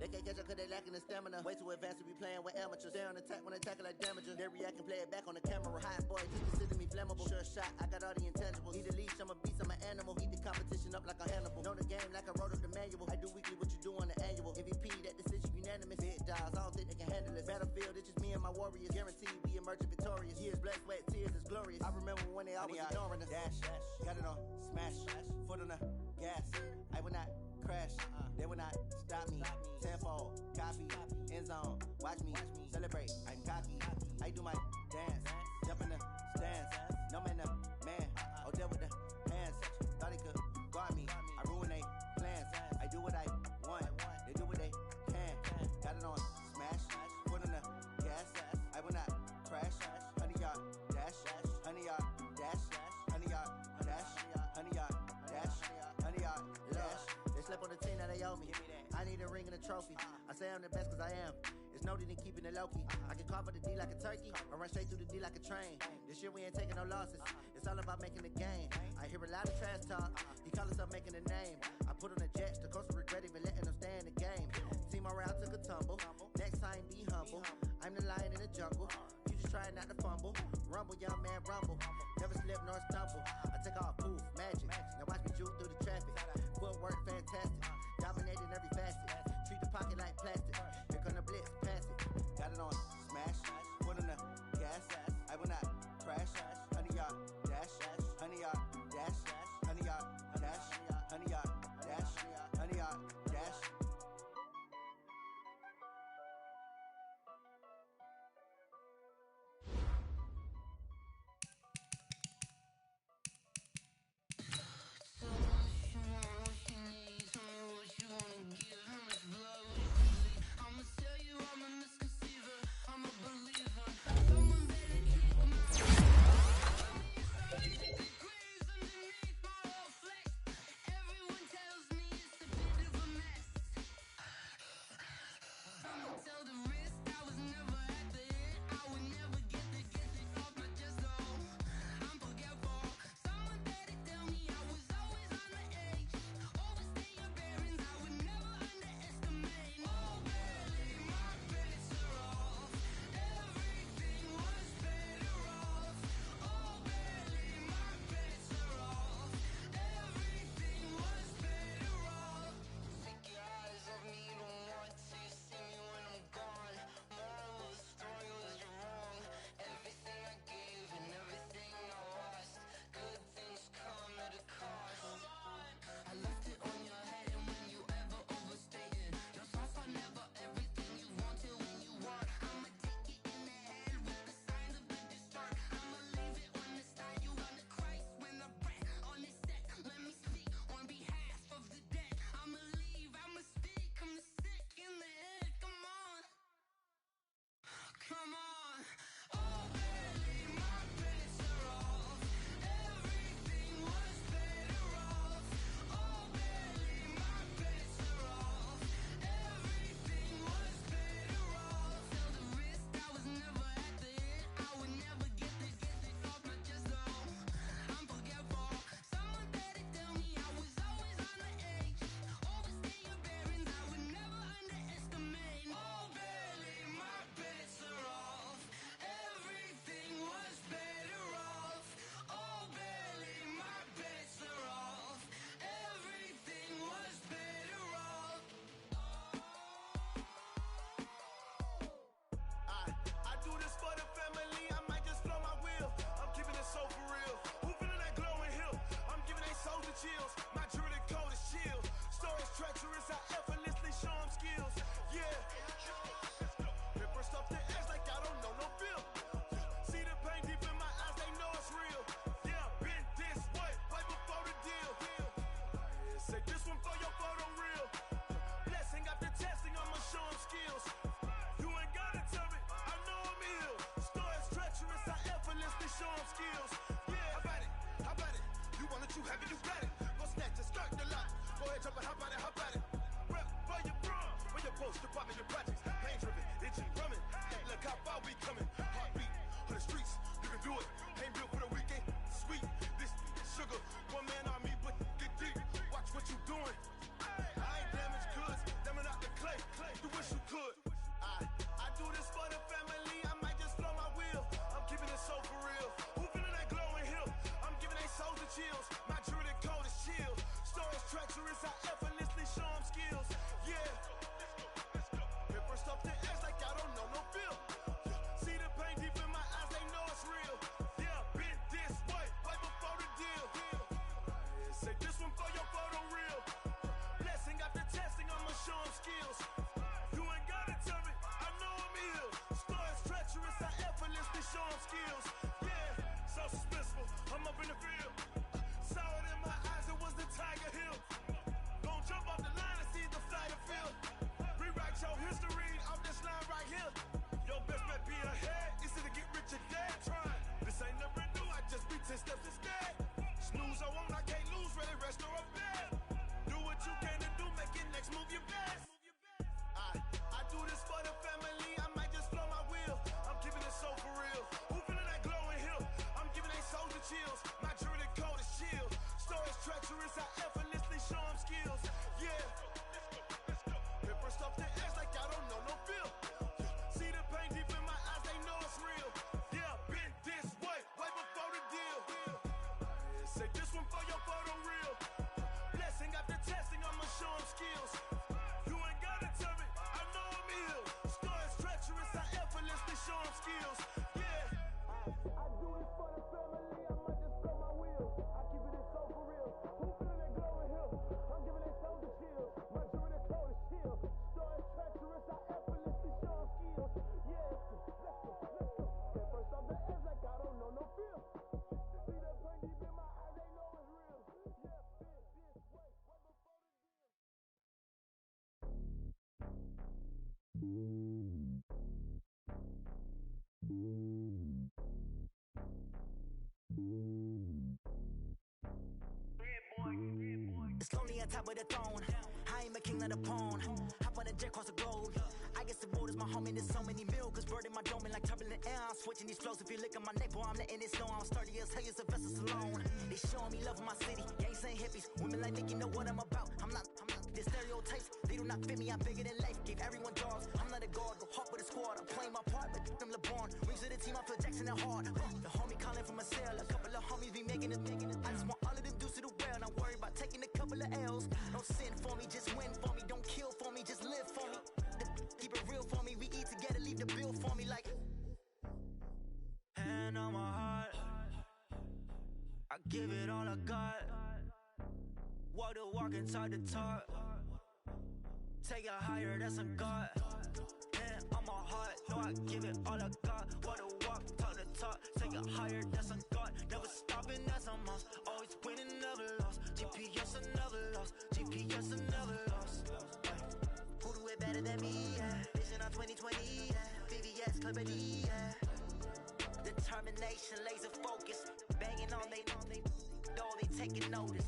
Speaker 7: They can't catch up cause they lacking the stamina. Way too advanced to be playing with amateurs. They on attack when they tackle like damager. They react and play it back on the camera. Hot boy, just consider me flammable. Sure shot, I got all the intangibles. Need a leash, I'm a beast, I'm an animal. Heat the competition up like a Hannibal. Know the game like I wrote up the manual. I do weekly what you do on the annual. MVP, that decision unanimous. Big dogs, I don't think they can handle it. Battlefield, it's just me and my warriors. Guaranteed we emerge victorious. Years, blood, sweat, tears, is glorious. I remember when they always ignoring us. Dash, got it on smash, foot on the gas. I will not crash, they will not stop me. Tenfold, copy, end zone, watch me celebrate. I'm cocky, I do my dance, jump in the stands. No man, the man, oh deal with the hands. Thought he could guard me, I ruin they plans. I do what I want, they do what they can. Got it on smash, foot on the gas. I will not crash, honey, y'all dash, honey, y'all dash, honey, y'all dash, honey, y'all dash, honey, y'all dash. They slept on the team that they owe me. I need a ring and a trophy. I say I'm the best cause I am. It's no need in keeping it low-key. I can carve up the D like a turkey or run straight through the D like a train. This year we ain't taking no losses. It's all about making the game. I hear a lot of trash talk. He call himself making a name. I put on the Jets. The coach will regret even letting them stay in the game. Team around took a tumble. Next time be humble. I'm the lion in the jungle. You just try not to fumble. Rumble, young man, rumble. Never slip nor stumble. I take off, poof, magic. Now watch me juke through the traffic. Footwork fantastic. Dominating every facet. Treat the pocket like plastic. Here come the blitz, pass it. Got it on smash, foot on the gas. I will not crash, honey, y'all dash, honey, y'all dash, honey, y'all dash, honey, y'all dash, honey, y'all dash.
Speaker 6: tell me how about it. Rep for your bro, for your post, your pop, your projects. Pain driven, itching, drumming. Look how far we coming. Heartbeat on the streets, you can do it. Ain't built for the weekend. Sweet, this sugar, one man army, but get deep. Watch what you doing. I ain't damaged goods, damn out the clay. You wish you could. I do this for the family. I might just blow my wheel. I'm keeping it so for real. Who feeling that glowing hill? I'm giving they souls the chills. My jewelry code is chill. Stories treacherous, I effortlessly show them skills. Yeah. Paper stuff the edge like I don't know no feel. See the pain deep in my eyes, they know it's real. Yeah, been this way, way before the deal. Say this one for your photo real. Blessing after testing, I'ma show them skills. You ain't gotta tell me, I know I'm ill. Stories treacherous, I effortlessly show them skills. Yeah, so suspenseful, I'm up in the field. Saw it in my eyes, it was the Tiger Hill. Gon' jump off the line and see the flight of field. Rewrite your history off this line right here. Your best bet be ahead, easy to get rich or dead trying. This ain't never new, I just be 10 steps instead. Snooze I won't, I can't lose, ready, rest or up bed. Do what you can to do, make your next move your best. I do this for the family, I might just blow my wheel. I'm keeping it so for real. Who feeling that glowing hill? I'm giving they souls the chills. My jewelry code is chill. Stories treacherous, I effortlessly show them skills. Yeah. Paper stuff the edge like I don't know no feel. See the pain deep in my eyes, they know it's real. Yeah, been this way, way before the deal. Say this one for your photo real. Blessing after testing, I'ma show them skills. You ain't gotta tell me, I know I'm ill. Stories treacherous, I effortlessly show them skills. Yeah. I do this for the family, I might just blow my wheel. I keep it so for real. Who feeling that glowing hill? I'm giving they souls the chills. My jewelry code is chill. Stories treacherous, I effortlessly show them skills. Yeah, let's go. Get first off the edge like I don't know no feel. See the pain deep in my eyes, they know it's real. Yeah, been this way, way before the deal.
Speaker 1: It's lonely on top of the throne. I ain't a king of the pawn. Hop on a jet across the globe. I guess the road is my home and there's so many milk. Bird in my dome and like turbulent air. I'm switching these flows. If you look at my neck, boy, I'm letting it snow. I'm sturdy as hell as Sylvester Stallone. They showing me love in my city. Gangs and hippies. Women like Nicky know what I'm about. I'm not the stereotypes. They do not fit me. I'm bigger than life. Give everyone dogs. I'm not a guard. Go hard with a squad. I'm playing my part, but I'm LeBron. Rings of the team. I feel Jackson and hard. The homie calling from a cell. A couple of homies be making it. I just want all of them dudes to do well. Not worry about taking a couple of L's. Don't sin for me, just win for me. Don't kill for me, just live for me. Keep it real for me. We eat together, leave the bill for me like. Hand on my heart, I give it all I got. Walk the walk and talk the talk. Take it higher, that's a God. Hand on my heart, no, I give it all I got. Walk the walk, talk the talk. Take it higher, that's a God. Never stopping, that's a must. Always winning, never lost. GPS, I never lost. GPS, I never lost. Who do it better than me? Yeah. Vision on 2020. Yeah. VVS, Clarity. Yeah. Determination, laser focus. Banging on they taking notice.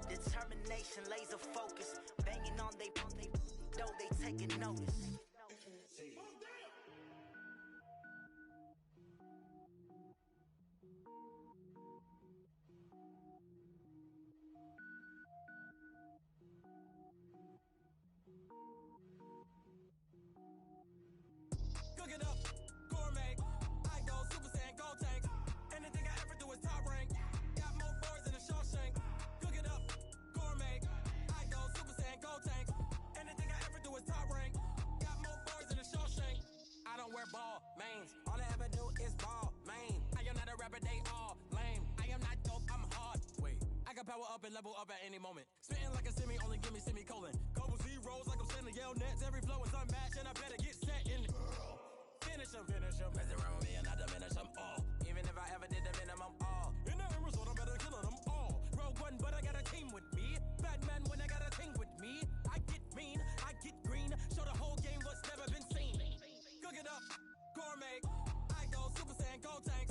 Speaker 1: Determination, laser focus. Banging on they taking notice.
Speaker 8: Cook it up, gourmet. I go Super Saiyan, gold tank. Anything I ever do is top rank. Got more boards than a Shawshank. Cook it up, gourmet. I go Super Saiyan, gold tank. Anything I ever do is top rank. Got more boards than a Shawshank. I don't wear ball mains. All I ever do is ball main. I am not a rapper, they all lame. I am not dope, I'm hard. Wait, I can power up and level up at any moment. Spitting like a semi, only give me semicolon. Couple zeros like I'm sending yell nets. Every flow is unmatched and I better get set in. Finish them. Mess around with me and I diminish them all. Even if I ever did the minimum all. In the end result, I'm better killing them all. Rogue One, but I got a team with me. Batman when I got a thing with me. I get mean, I get green. Show the whole game what's never been seen. Cook it up, gourmet. I go Super Saiyan, gold tank.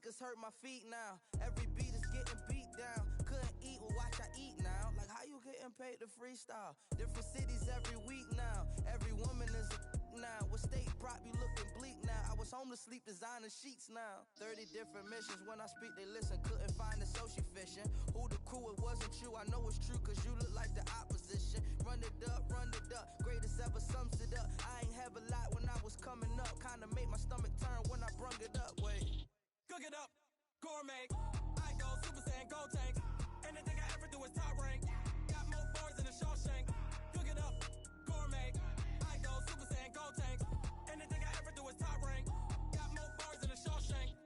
Speaker 9: sneakers hurt my feet now. Every beat is getting beat down. Couldn't eat, well watch I eat now. Like how you getting paid to freestyle? Different cities every week now. Every woman is a now. With state prop, you looking bleak now. I was home to sleep, designer sheets now. 30 different missions. When I speak, they listen. Couldn't find the social fishing. Who the crew, it wasn't you. I know it's true, cause you look like the opposition. Run it up, greatest ever sums it up. I ain't have a lot when I was coming up. Kinda made my stomach turn when I brung it up. Wait.
Speaker 8: Cook it up, gourmet. I go Super Saiyan, go tank. Anything I ever do is top rank. Got more bars than a Shawshank. Cook it up, gourmet. I go Super Saiyan, go tank. Anything I ever do is top rank. Got more bars than a Shawshank.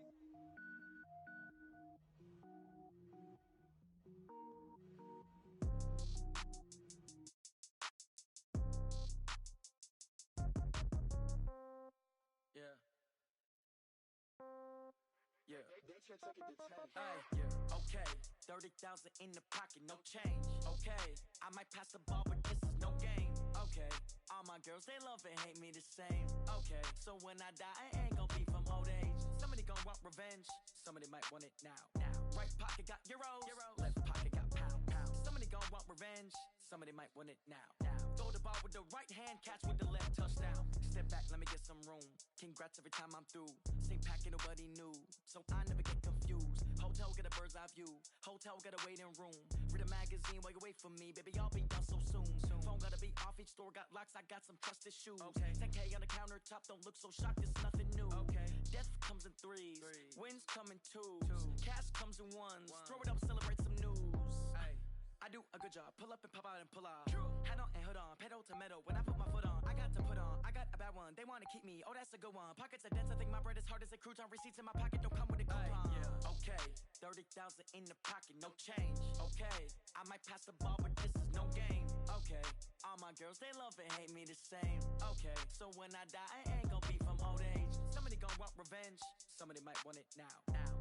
Speaker 1: Okay, 30,000 in the pocket, no change. Okay, I might pass the ball, but this is no game. Okay, all my girls, they love and hate me the same. Okay, so when I die, I ain't gon' be from old age. Somebody gon' want revenge, somebody might want it now. Right pocket got euros, left pocket got pound. Somebody gon' want revenge, somebody might want it now. Throw the ball with the right hand, catch with the left, touchdown. Step back, let me get some room. Congrats every time I'm through. Same packet, nobody knew, so I never get confused. Hotel get a bird's eye view. Hotel get a waiting room. Read a magazine while you wait for me, baby. I'll be done so soon. Phone gotta be off. Each store got locks. I got some trusted shoes. 10K on the countertop. Don't look so shocked. It's nothing new. Death comes in threes. Wins come in twos. Cash comes in ones. Throw it up, celebrate some news. I do a good job. Pull up and pop out and pull out. Head on and hood on. Pedal to metal. When I put my foot on, I got to put on. I got a bad one. They wanna keep me. Oh, that's a good one. Pockets are dense. I think my bread is hard as a crouton. Receipts in my pocket don't come with a coupon. Okay, 30,000 in the pocket, no change. Okay, I might pass the ball, but this is no game. Okay, all my girls, they love and hate me the same. Okay, so when I die, I ain't gon' be from old age. Somebody gon' want revenge, somebody might want it now.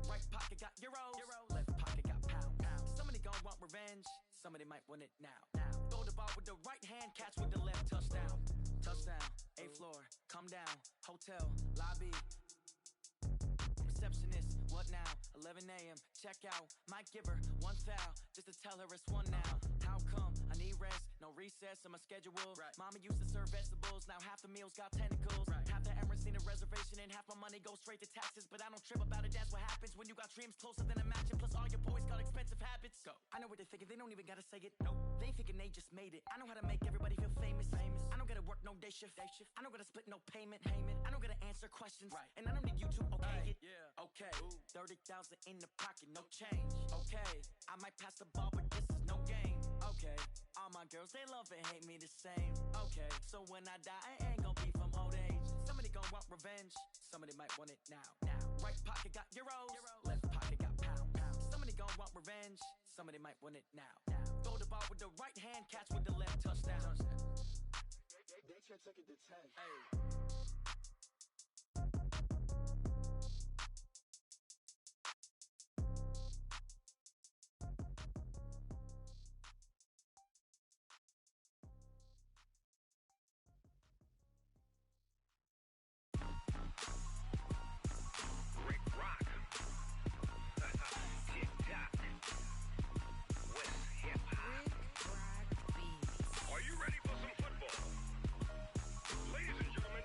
Speaker 1: Right pocket got euros, left pocket got pound. Somebody gon' want revenge, somebody might want it now. Throw the ball with the right hand, catch with the left, touchdown. Touchdown, 8th floor, come down, hotel, lobby. Receptionist, what now? 11 a.m. Check out. Might give her one foul just to tell her it's one now. How come? I need rest, no recess in my schedule. Mama used to serve vegetables, now half the meals got tentacles. Half the Emirates need a reservation and half my money goes straight to taxes. But I don't trip about it, that's what happens when you got dreams closer than a mansion. Plus all your boys got expensive habits. Go. I know what they're thinking, they don't even gotta say it. Nope. They thinking they just made it. I know how to make everybody feel famous. I don't gotta work no day shift. I don't gotta split no payment. I don't gotta answer questions. And I don't need you to okay it. Okay, 30,000 in the pocket, no change. Okay, I might pass the ball, but this is no game. Okay, all my girls, they love and hate me the same. Okay, so when I die, I ain't gon' be from old age. Somebody gon' want revenge, somebody might want it now. Right pocket got euros, left pocket got pound. Somebody gon' want revenge, somebody might want it now. Throw the ball with the right hand, catch with the left, touchdown.
Speaker 6: They took it to 10.
Speaker 4: Are you ready for some football? Ladies and gentlemen,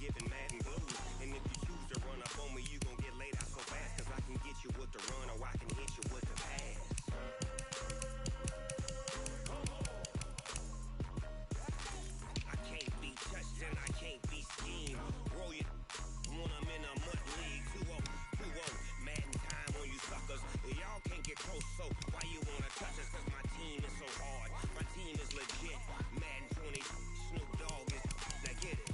Speaker 10: giving mad and blues. And if you choose to run up on me, you gon' get laid out so fast. Cause I can get you with the run or I can hit you with the pass. I can't be touched and I can't be schemed. Roll you when I'm in a mud league. 2-0, mad in time on you suckers. Y'all can't get close, so why you wanna touch us? Cause my team is so hard. My team is legit. Madden 20, Snoop Dogg is. Now get it.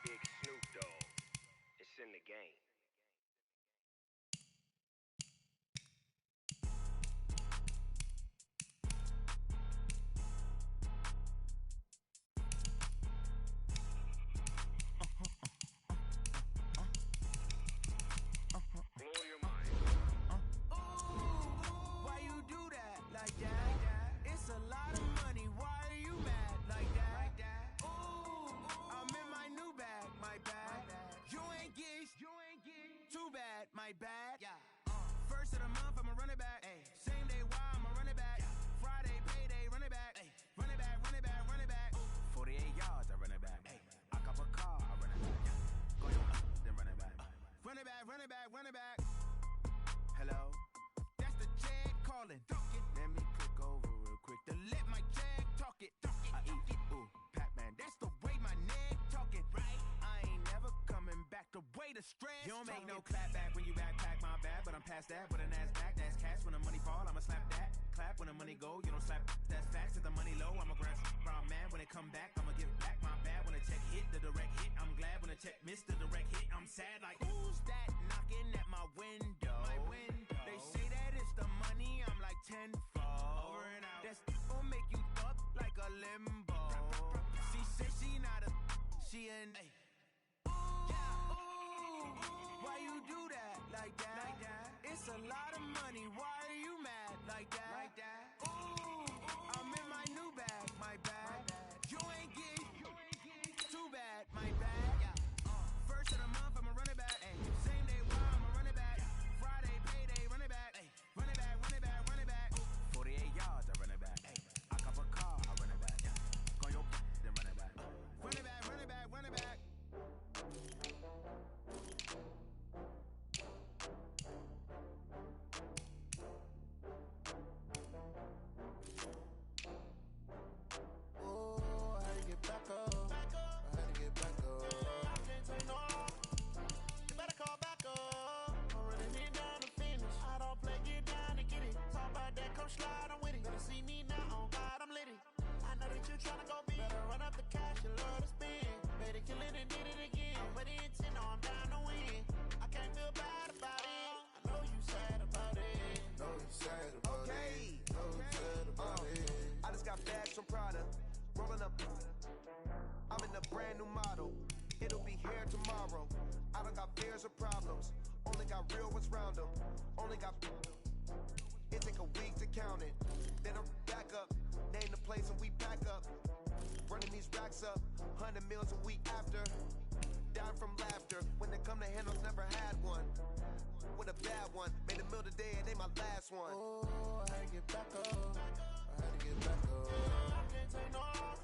Speaker 10: Big Snoop Dogg. It's in the game.
Speaker 6: My bad. Yeah. First of the month, I'ma run it back. Ay. Same day, why I'ma run it back. Yeah. Friday, payday, run it back. Ay. Run it back, run it back, run it back. 48 yards, I run it back. Ay. I cop a car, I run it back. Yeah. Go your then run it back. Run it back, run it back, run it back. Hello? That's the Jag calling. Let me click over real quick to let my Jag talk it. I eat it. Ooh, Pac-Man, that's the way my neck talking. Right? I ain't never coming back the way the stress. You don't make no clap back when you backpack, my bad, but I'm past that. With an ass back, that's cash. When the money fall, I'ma slap that. Clap when the money go, you don't slap. That's facts. If the money low, I'ma grab brown man. When it come back, I'ma give back my bad. When the check hit, the direct hit, I'm glad. When the check missed the direct hit, I'm sad. Like, who's that knocking at my window? My window. They say that it's the money, I'm like tenfold. Over and out. That's gon' make you up like a limbo. She said she not a, she an. Why you do that like that? Like that? It's a lot of money. Why are you mad like that? Like that? Ooh, I'm in my new bag. My bad. You ain't get too bad. My bad. Yeah. First of the month, I'ma run it back. Ay. Same day, why I'ma run it back. Friday, payday, run it back. Ay. Run it back, run it back, run it back. 48 yards, I run it back. Ay. I cop a car, I run it back. Yeah. Go your then run it back. Run it back, run it back, run it back. Slide, I'm with it. Better see me now, on God, I'm litty. I know that you tryna go big. Better run up the cash, you love to spend. Better kill it and did it again. But intent, no, I'm down to win. I can't feel bad about it. I know you sad about it. Know you sad about it. Know you sad about it. I just got bags from Prada. Rolling up. I'm in a brand new model. It'll be here tomorrow. I don't got fears or problems. Only got real ones round them. Only got. It take a week to count it. Then I'm back up. Name the place and we back up. Running these racks up. 100 meals a week after. Dying from laughter. When they come to handles, never had one. With a bad one. Made a meal today and they my last one. Oh, I had to get back up. I had to get back up. I can't take no off.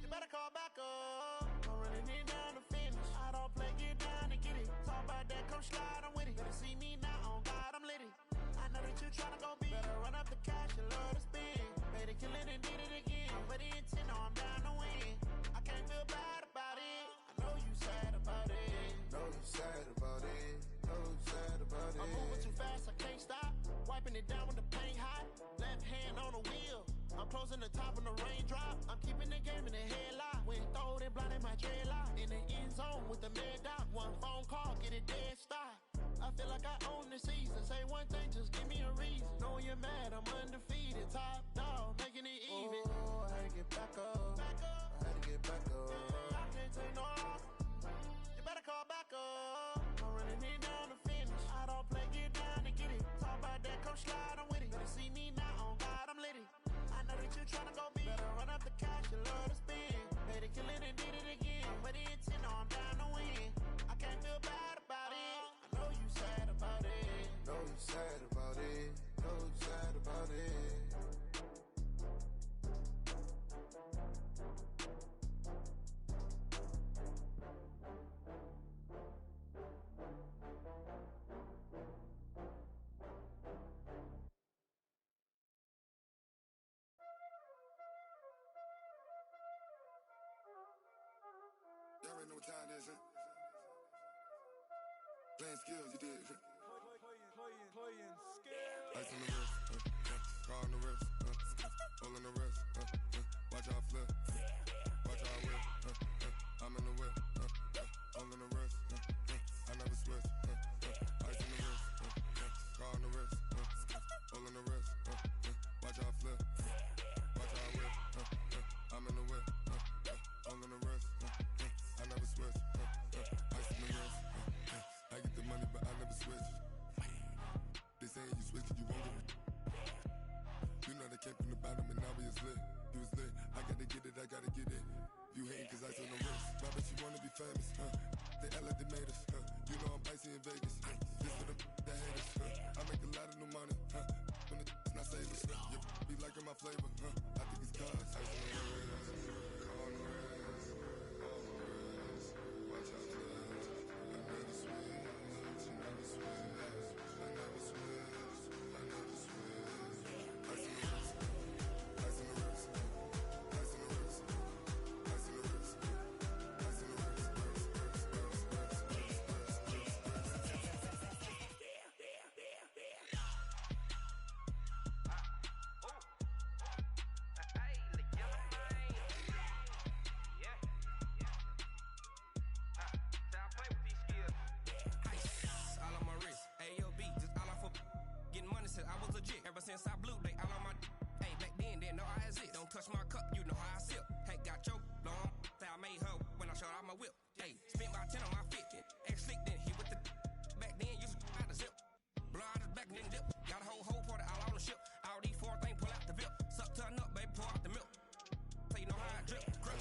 Speaker 6: You better call back up. I'm running it down to finish. I don't play, get down and get it. Talk about that, come slide, I'm with it. Better see me now, on God, I'm litty. I know that you tryna go big. Better run up the cash, you love to spend. Made it, kill it, and did it again. But the intent, no, I'm down to win. I can't feel bad about it. I know you sad about it. Know you sad about it. Know you sad about it. I'm moving too fast, I can't stop. Wiping it down with the paint hot. Left hand on the wheel. I'm closing the top when the raindrop. I'm keeping the game in the headlock. When throwed and blinded my dreadlock. In the end zone with the mad dot. One phone call, get it dead stop. I feel like I own the season. Say one thing, just give me a reason. Knowing you're mad, I'm undefeated. Top dog, making it even. Oh, I had to get back up. I had to get back up. I can't take no off. You better call back up. I'm running it down to finish. I don't play, get down and get it. Talk about that, come slide, I'm with it. Better see me now, on God, I'm litty. I know that you tryna go big. Better run up the cash, you love to spend. Made it, kill it, and did it again. But the intent, no, I'm down to win. I can't feel bad about it. I know you sad about it. Know Listen. Playing skills, you did.
Speaker 8: Playing skills.
Speaker 6: Ice on the wrist, car on the wrist, all on the wrist, watch out flip, watch out whip, I'm in the whip, all on the wrist, I never switch, ice on the wrist, car on the wrist, all on the wrist, watch out flip, watch out whip, I'm in the whip, all on the wrist, I never switch, ice on the wrist, I get the money but I never switch. They saying you switch cause you won't get it. You know they came from the bottom and now we is lit. You was lit, I gotta get it, I gotta get it. You hating cause ice on the wrist. Why bet you wanna be famous, They act like they made us, You know I'm icy in Vegas, This for the that hate us, I make a lot of new money, When it's not saving, You be liking my flavor, I think it's cause ice on the wrist, on the wrist, on the wrist. Watch out, I never switch, I never switch.
Speaker 8: Ever since I blew, they all on my hey, back then, didn't know I exist. Don't touch my cup, you know how I sip. Hey, got your long, say I made her when I showed out my whip. Hey, spent about 10 on my 15. Ex-slick, then he with the back then, used to out the zip. Blow out his back, then dip. Got a whole party all on the ship. All these four things, pull out the VIP. Suck, turn up, baby, pour out the milk. So you know how I drip. Crust.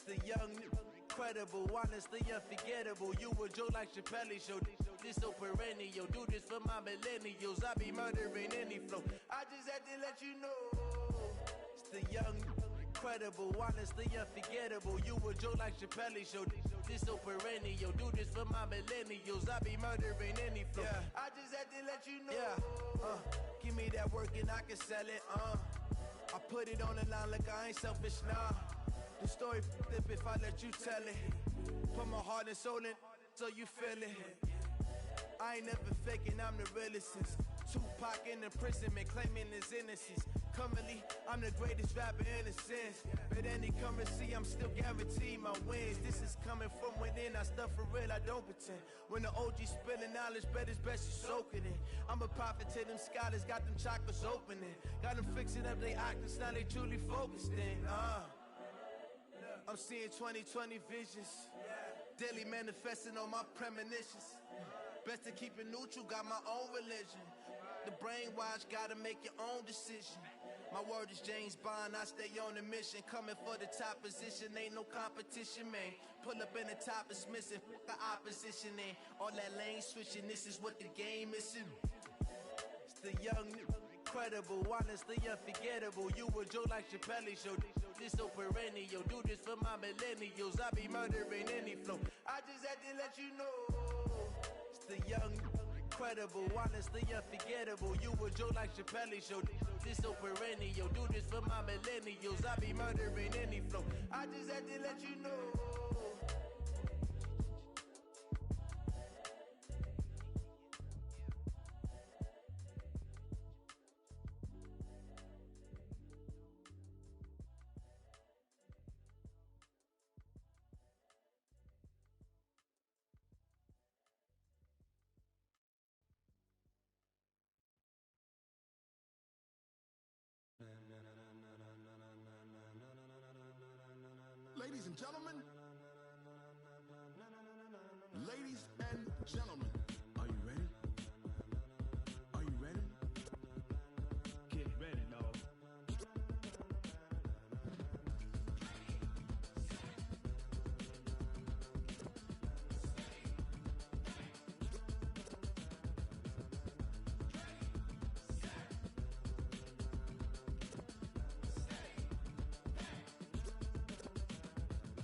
Speaker 7: The young, incredible, honestly unforgettable. You a joke like Chappelle show. This so perennial. Do this for my millennials. I be murdering any flow. I just had to let you know. It's the young, incredible, honestly unforgettable. You a joke like Chappelle show. This so perennial. Do this for my millennials. I be murdering any flow. Yeah. I just had to let you know. Yeah. Give me that work and I can sell it. I put it on the line like I ain't selfish, nah. The story flip if I let you tell it. Put my heart and soul in so you feel it. I ain't never faking, I'm the realest since Tupac in imprisonment, claiming his innocence. Currently, I'm the greatest rapper in a sense. But any currency, I'm still guaranteed my wins. This is coming from within, I stuff for real, I don't pretend. When the OG spilling knowledge, bet it's best you soak it in. I'm a prophet to them scholars, got them chakras opening. Got them fixing up they octaves, now they truly focused in. I'm seeing 2020 visions, daily manifesting on my premonitions. Best to keep it neutral, got my own religion. The brainwash, gotta make your own decision. My word is James Bond, I stay on a mission. Coming for the top position, ain't no competition, man. Pull up in the top is missing, fuck the opposition, ain't all that lane switching, this is what the game missing. It's the young, incredible, honestly unforgettable. You a joke like Chappelle show. This so perennial. Do this for my millennials. I be murdering any flow. I just had to let you know. It's the young, incredible, honestly unforgettable. You a joke like Chappelle show. This so perennial. Do this for my millennials. I be murdering any flow. I just had to let you know.
Speaker 6: and gentlemen, ladies and gentlemen, are you ready? Are you ready? Get ready, dog.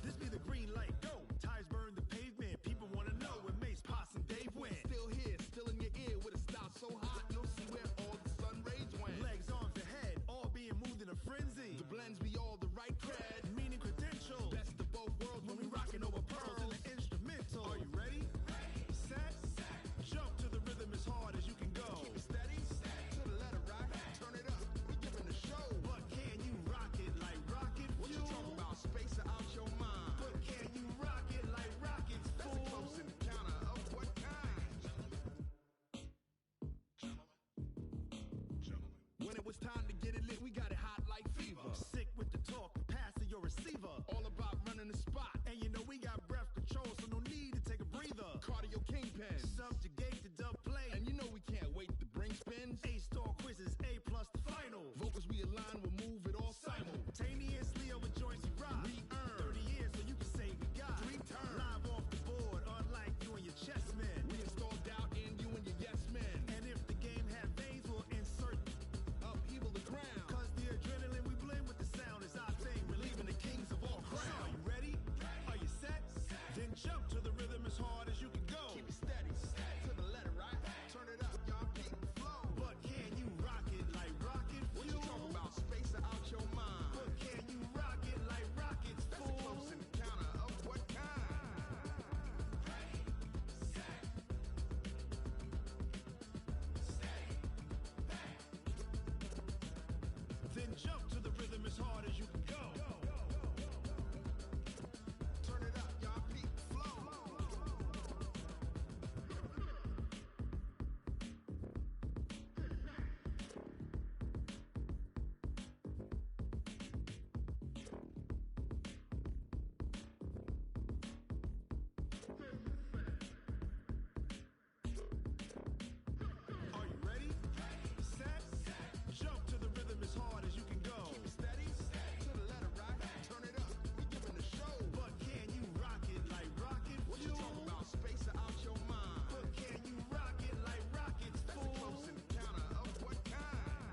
Speaker 6: This be the green light, go. Tires burn the pavement. People wanna know where Mace, Potts, and Dave went. Still here, still in your ear with a style so hot, you'll see where all the sun rays went. Legs, arms, and head, all being moved in a frenzy. The blends be all the right cred, meaning credentials. Best of both worlds when we rockin' over pearls in the instrumental. Are you ready? Set, jump to the rhythm as hard as you can go. Keep it steady, to the letter right. Turn it up, we giving the show. But can you rock it like rocket fuel? What you talking about? Space out your mind. But can you rock it like rockets, fool? That's a close encounter of what kind? When it was time to get it lit, we got it hot like fever. Sick with the talk, pass to your receiver. All about running the spot. And you know we got breath control, so no need to take a breather. Cardio kingpin, subjugate the dub play. And you know we can't wait to bring spins. A-star quizzes, A+ the final. Vocals we align, we'll move it all simultaneously over joints we rock. We earn 30 years so you can say we got 3 turns. Live off the board, unlike you and your chess men. We install doubt in you and your yes men. And if the game had veins, we'll insert upheaval the ground. Cause the adrenaline we blend with the sound is our thing. Relieving the kings of all crowns. So are you ready? Are you set? Then jump to the rhythm as hard as you can go. Keep it steady, to the letter right. Turn it up, y'all keep the flow. But can you rock it like rocket fuel? What you talking about? Space out your mind. But can you rock it like rockets, fool? That's a close encounter of what kind? Then jump to the rhythm as hard as you can go. Turn it up, y'all keep the flow. Are you ready? Set, jump to the rhythm as hard as you can go. Keep it steady, to the letter right. Turn it up, we giving the show. But can you rock it like rocket fuel? What you talking about? Space out your mind. But can you rock it like rockets, fool? That's a close encounter of what kind?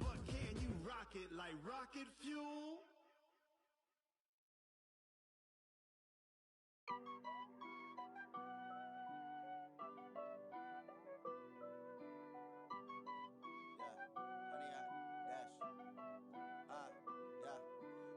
Speaker 6: But can you rock it like rocket fuel?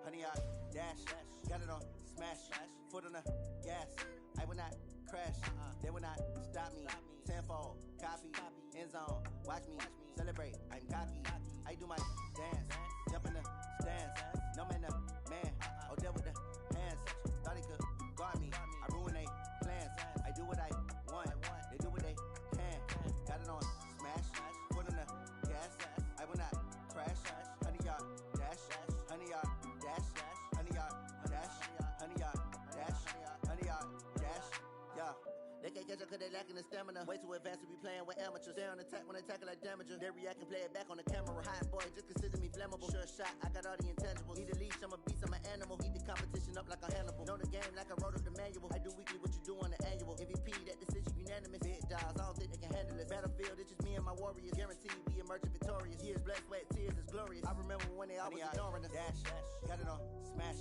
Speaker 7: Honey, I dash, got it on smash, foot on the gas. I will not crash, they will not stop me. Tenfold, copy, end zone, watch me celebrate. I'm cocky, I do my dance, jump in the stands. No man, the man, oh deal with the hands. Thought he could guard me, I ruin they plans. I do what I want, they do what they can. Got it on smash, foot on the gas. I will not crash, honey, y'all dash, honey, y'all dash, honey, y'all dash, honey, y'all dash, honey, y'all dash, yeah. They can't catch up cause they lacking the stamina. Way too advanced to be playing with amateurs. Stay on attack when they tackle like damager. They react and play it back on the camera. Hot boy, just consider me flammable. Sure shot, I got all the intangibles. Need a leash, I'm a beast, I'm an animal. Heat the competition up like a Hannibal. Know the game like I wrote up the manual. I do weekly what you do on the annual. MVP, that decision unanimous. Big dogs, I don't think they can handle it. Battlefield, it's just me and my warriors. Guaranteed we emerge victorious. Years, blood, sweat, tears is glorious. I remember when they always ignoring us. Dash, got it on smash,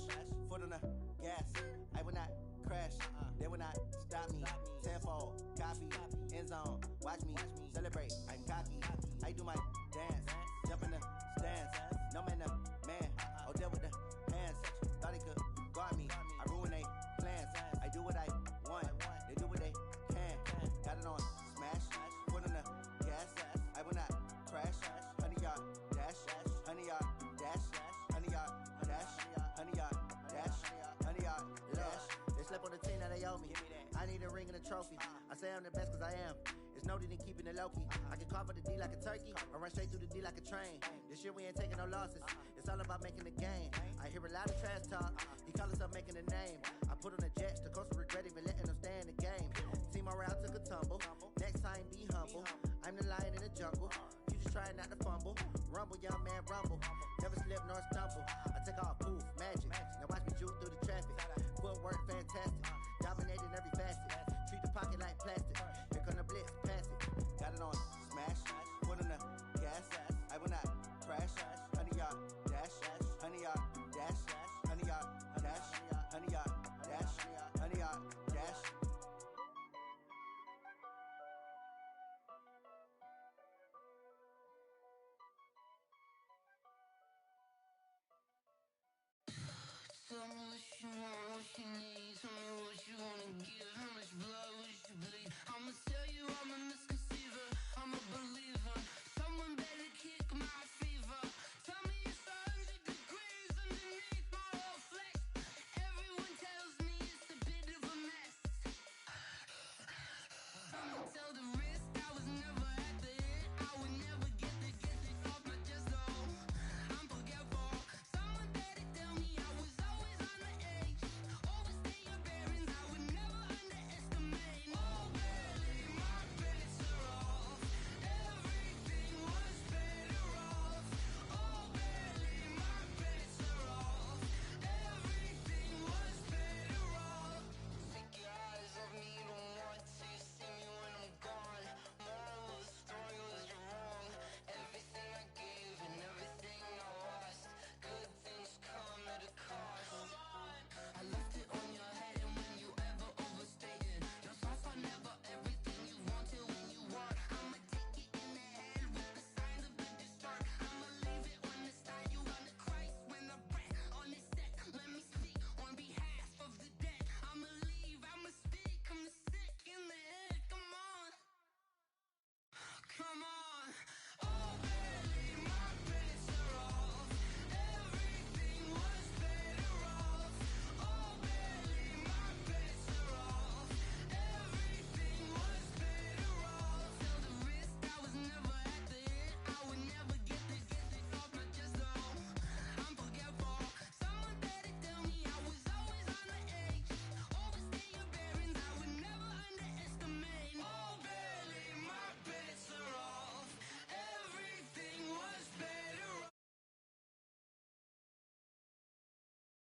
Speaker 7: foot on the gas. I will not crash, they will not stop me. Tenfold, copy, end zone, watch me celebrate. I'm cocky, I do my dance, jump in the stands. No man, the man, oh deal with the hands. Thought he could guard me, I ruin they plans. I do what I want, they do what they can. Got it on smash, foot on the gas. I will not crash, honey, y'all dash, honey, y'all dash, honey, y'all dash, honey, y'all dash, honey, y'all dash. They slept on the team that they owe me. I need a ring and a trophy. I say I'm the best cause I am. It's snowed it and keeping it low-key. I can carve up the D like a turkey, or run straight through the D like a train. This year we ain't taking no losses. It's all about making the game. I hear a lot of trash talk. He call himself making a name. I put on the Jets, the coast regret even letting them stay in the game. Team morale took a tumble. Next time, be humble. I'm the lion in the jungle. You just trying not to fumble. Rumble, young man, rumble. Never slip nor stumble. I take off, poof, magic. Now watch me juke through the traffic. Footwork fantastic. Dominating every facet. Treat the pocket like plastic. Here come the blitz, pass it. Got it on smash. Put on the gas. I will not crash. 100-yard dash. 100-yard dash. 100-yard dash. 100-yard dash. 100-yard dash.
Speaker 11: Tell me what you want, what you need. Tell me what you wanna give. How much blood would